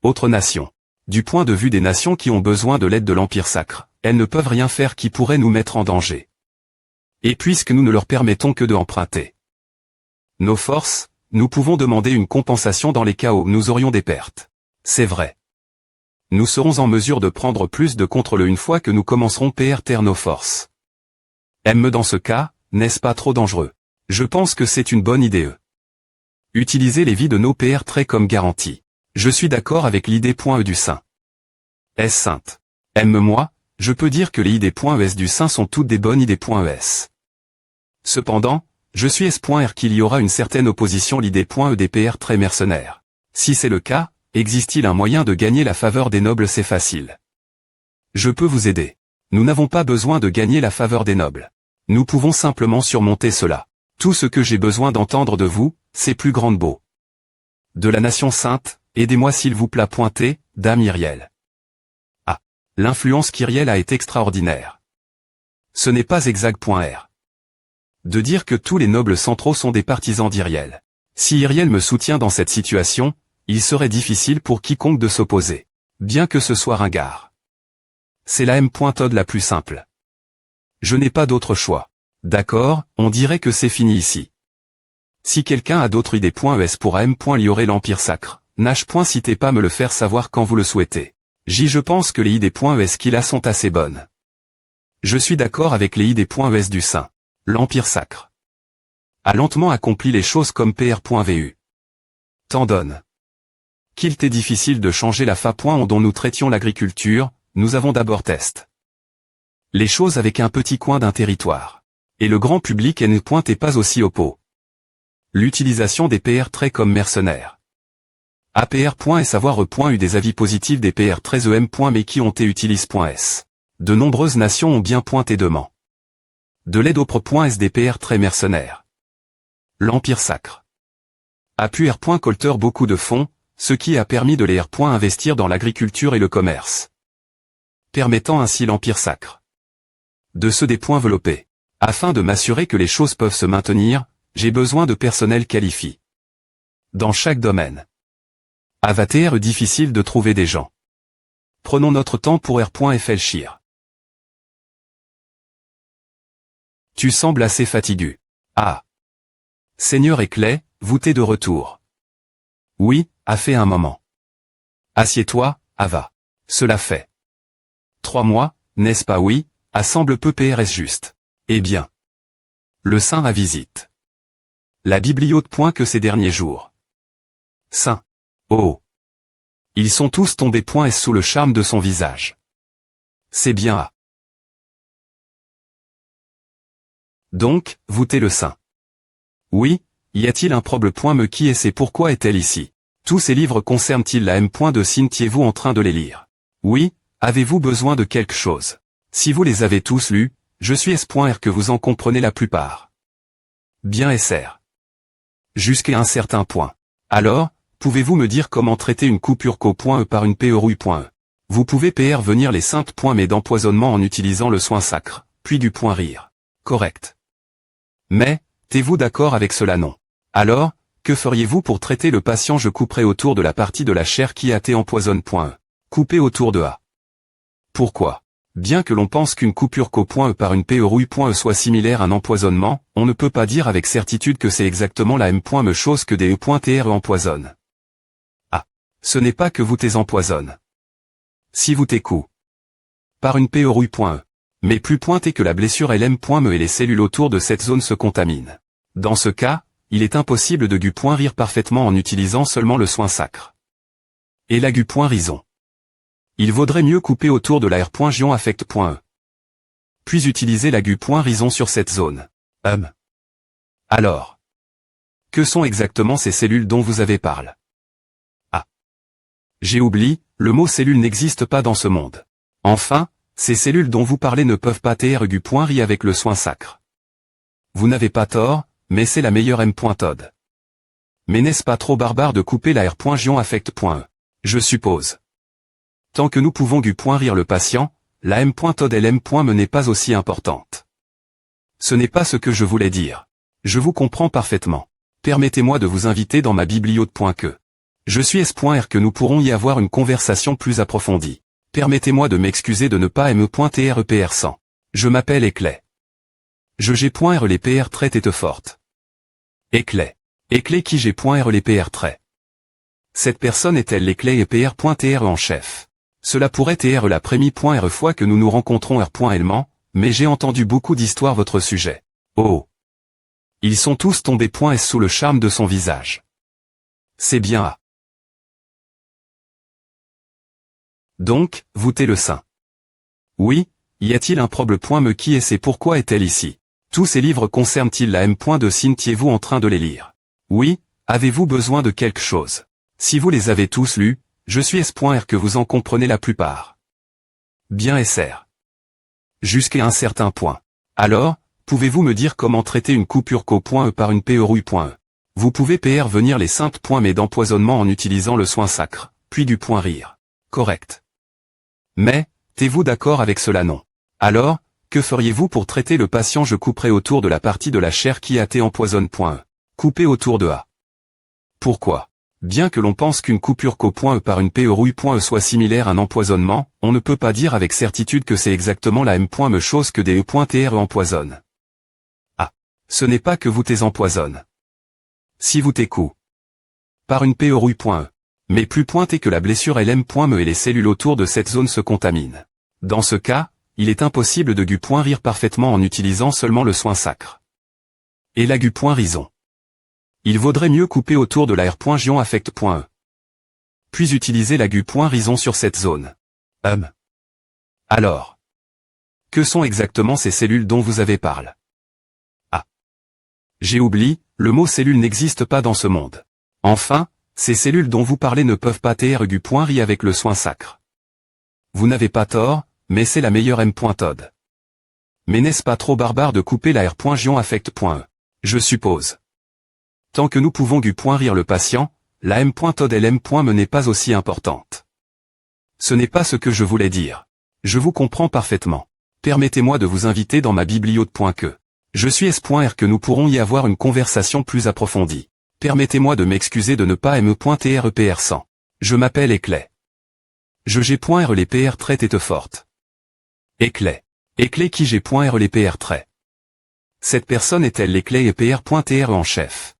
autres nations. Du point de vue des nations qui ont besoin de l'aide de l'Empire sacre, elles ne peuvent rien faire qui pourrait nous mettre en danger. Et puisque nous ne leur permettons que de emprunter nos forces, nous pouvons demander une compensation dans les cas où nous aurions des pertes. C'est vrai. Nous serons en mesure de prendre plus de contrôle une fois que nous commencerons PR taire nos forces. Dans ce cas, n'est-ce pas trop dangereux? Je pense que c'est une bonne idée. Utiliser les vies de nos PR traits comme garantie. Je suis d'accord avec l'idée.e du saint. S sainte. Moi, je peux dire que les idées.es du saint sont toutes des bonnes idées.es. Cependant, je suis S.R qu'il y aura une certaine opposition l'idée.e des PR très mercenaires. Si c'est le cas, existe-t-il un moyen de gagner la faveur des nobles? C'est facile. Je peux vous aider. Nous n'avons pas besoin de gagner la faveur des nobles. Nous pouvons simplement surmonter cela. Tout ce que j'ai besoin d'entendre de vous, c'est plus grande beau. De la nation sainte, aidez-moi s'il vous plaît. Dame Iriel. Ah. L'influence qu'Iriel a est extraordinaire. Ce n'est pas exact.R. De dire que tous les nobles centraux sont des partisans d'Iriel. Si Iriel me soutient dans cette situation, il serait difficile pour quiconque de s'opposer. Bien que ce soit ringard. C'est la M.Todd la plus simple. Je n'ai pas d'autre choix. D'accord, on dirait que c'est fini ici. Si quelqu'un a d'autres idées.es pour AM. Il y aurait l'Empire sacre. Nash.citez pas me le faire savoir quand vous le souhaitez. Je pense que les idées.es qu'il a sont assez bonnes. Je suis d'accord avec les idées.es du saint. L'Empire sacre a lentement accompli les choses comme PR.vu. Tant donne qu'il était difficile de changer la fa. Dont nous traitions l'agriculture, nous avons d'abord test les choses avec un petit coin d'un territoire. Et le grand public n'est pas aussi oppo. L'utilisation des PR très comme mercenaires. APR. Et savoir eu des avis positifs des PR très EM. Mais qui ont été utilisent.s. De nombreuses nations ont bien pointé demain. De l'aide au pro.s des PR très mercenaires. L'Empire sacre a pu colter beaucoup de fonds, ce qui a permis de les investir dans l'agriculture et le commerce. Permettant ainsi l'Empire sacre de se développer. Afin de m'assurer que les choses peuvent se maintenir, J'ai besoin de personnel qualifié. Dans chaque domaine. Avatar difficile de trouver des gens. Prenons notre temps pour R.Fléchir. Tu sembles assez fatigué. Ah. Seigneur Éclat, vous t'es de retour. Oui, a fait un moment. Assieds-toi, Ava. Cela fait 3 mois, n'est-ce pas? Oui, a semble peu PRS juste. Eh bien. Le saint a visite. La bibliothèque point que ces derniers jours. Saint. Oh. Ils sont tous tombés point sous le charme de son visage. C'est bien à. Donc, vous t'es le saint. Oui, y a-t-il un problème point me qui et c'est pourquoi est-elle ici? Tous ces livres concernent-ils la M. de Cynthia-vous en train de les lire? Oui, avez-vous besoin de quelque chose? Si vous les avez tous lus, je suis S.R. que vous en comprenez la plupart. Bien SR. Jusqu'à un certain point. Alors, pouvez-vous me dire comment traiter une coupure co.e par une PE. Vous pouvez PR venir les simples points mais d'empoisonnement en utilisant le soin sacre, puis du point rire. Correct. Mais, êtes-vous d'accord avec cela? Non. Alors, que feriez-vous pour traiter le patient? Je couperai autour de la partie de la chair qui a été empoisonne.e. Coupez autour de A. Pourquoi? Bien que l'on pense qu'une coupure co.e par une PE soit similaire à un empoisonnement, on ne peut pas dire avec certitude que c'est exactement la même chose que des E.TRE empoisonnent. Ah. Ce n'est pas que vous t'es empoisonne. Si vous t'écoutez par une PE. Mais plus pointé que la blessure LM.me et les cellules autour de cette zone se contaminent. Dans ce cas, il est impossible de rire parfaitement en utilisant seulement le soin sacre. Et la rison. Il vaudrait mieux couper autour de la R.Gion affect.e. Puis utiliser la rison sur cette zone. Alors. Que sont exactement ces cellules dont vous avez parlé? Ah. J'ai oublié, le mot cellule n'existe pas dans ce monde. Enfin, ces cellules dont vous parlez ne peuvent pas ri avec le soin sacre. Vous n'avez pas tort, mais c'est la meilleure M.Tod. Mais n'est-ce pas trop barbare de couper la R.Gion affect.e? Je suppose. Tant que nous pouvons rire le patient, la M.Tod LM.me n'est pas aussi importante. Ce n'est pas ce que je voulais dire. Je vous comprends parfaitement. Permettez-moi de vous inviter dans ma bibliothèque. Je suis S.R. que nous pourrons y avoir une conversation plus approfondie. Permettez-moi de m'excuser de ne pas me.TREPR 100. Je m'appelle Éclat. Je G.R les PR très tête forte. Éclat. Éclat qui G.R les PR très. Cette personne est-elle l'Éclat et PR.TR en chef? Cela pourrait être la première fois que nous nous rencontrons R.Ellement, mais j'ai entendu beaucoup d'histoires votre sujet. Oh. Ils sont tous tombés sous le charme de son visage. C'est bien à. Donc, vous t'es le saint. Oui, y a-t-il un problème me qui et c'est pourquoi est-elle ici? Tous ces livres concernent-ils la M. de Cynthia-vous en train de les lire? Oui, avez-vous besoin de quelque chose? Si vous les avez tous lus, je suis S.R. que vous en comprenez la plupart. Bien SR. Jusqu'à un certain point. Alors, pouvez-vous me dire comment traiter une coupure co.e par une PE. Vous pouvez PR venir les simples points mais d'empoisonnement en utilisant le soin sacre, puis du point rire. Correct. Mais, êtes-vous d'accord avec cela? Non. Alors, que feriez-vous pour traiter le patient? Je couperai autour de la partie de la chair qui a été empoisonne.e. Coupez autour de A. Pourquoi? Bien que l'on pense qu'une coupure co.e par une PE. Soit similaire à un empoisonnement, on ne peut pas dire avec certitude que c'est exactement la même chose que des E.TRE empoisonnent. Ah. Ce n'est pas que vous t'es empoisonne. Si vous t'écoutez par une PE. Mais plus pointé que la blessure LM.me et les cellules autour de cette zone se contaminent. Dans ce cas, il est impossible de rire parfaitement en utilisant seulement le soin sacre. Et la rison. Il vaudrait mieux couper autour de la R.Gion affect.e. Puis utiliser la rison sur cette zone. Alors. Que sont exactement ces cellules dont vous avez parlé? Ah. J'ai oublié, le mot cellule n'existe pas dans ce monde. Enfin, ces cellules dont vous parlez ne peuvent pas ri avec le soin sacre. Vous n'avez pas tort, mais c'est la meilleure M.Tod. Mais n'est-ce pas trop barbare de couper la R.Gion affect.e? Je suppose. Tant que nous pouvons rire le patient, la M.Tod LM.me n'est pas aussi importante. Ce n'est pas ce que je voulais dire. Je vous comprends parfaitement. Permettez-moi de vous inviter dans ma bibliothèque. Je suis S.R que nous pourrons y avoir une conversation plus approfondie. Permettez-moi de m'excuser de ne pas me.trepr 100. Je m'appelle Eclay. Je G.R les PR trait tête forte. Eclay. Eclay qui G.R les PR trait. Cette personne est-elle l'Eclay et PR.TR en chef?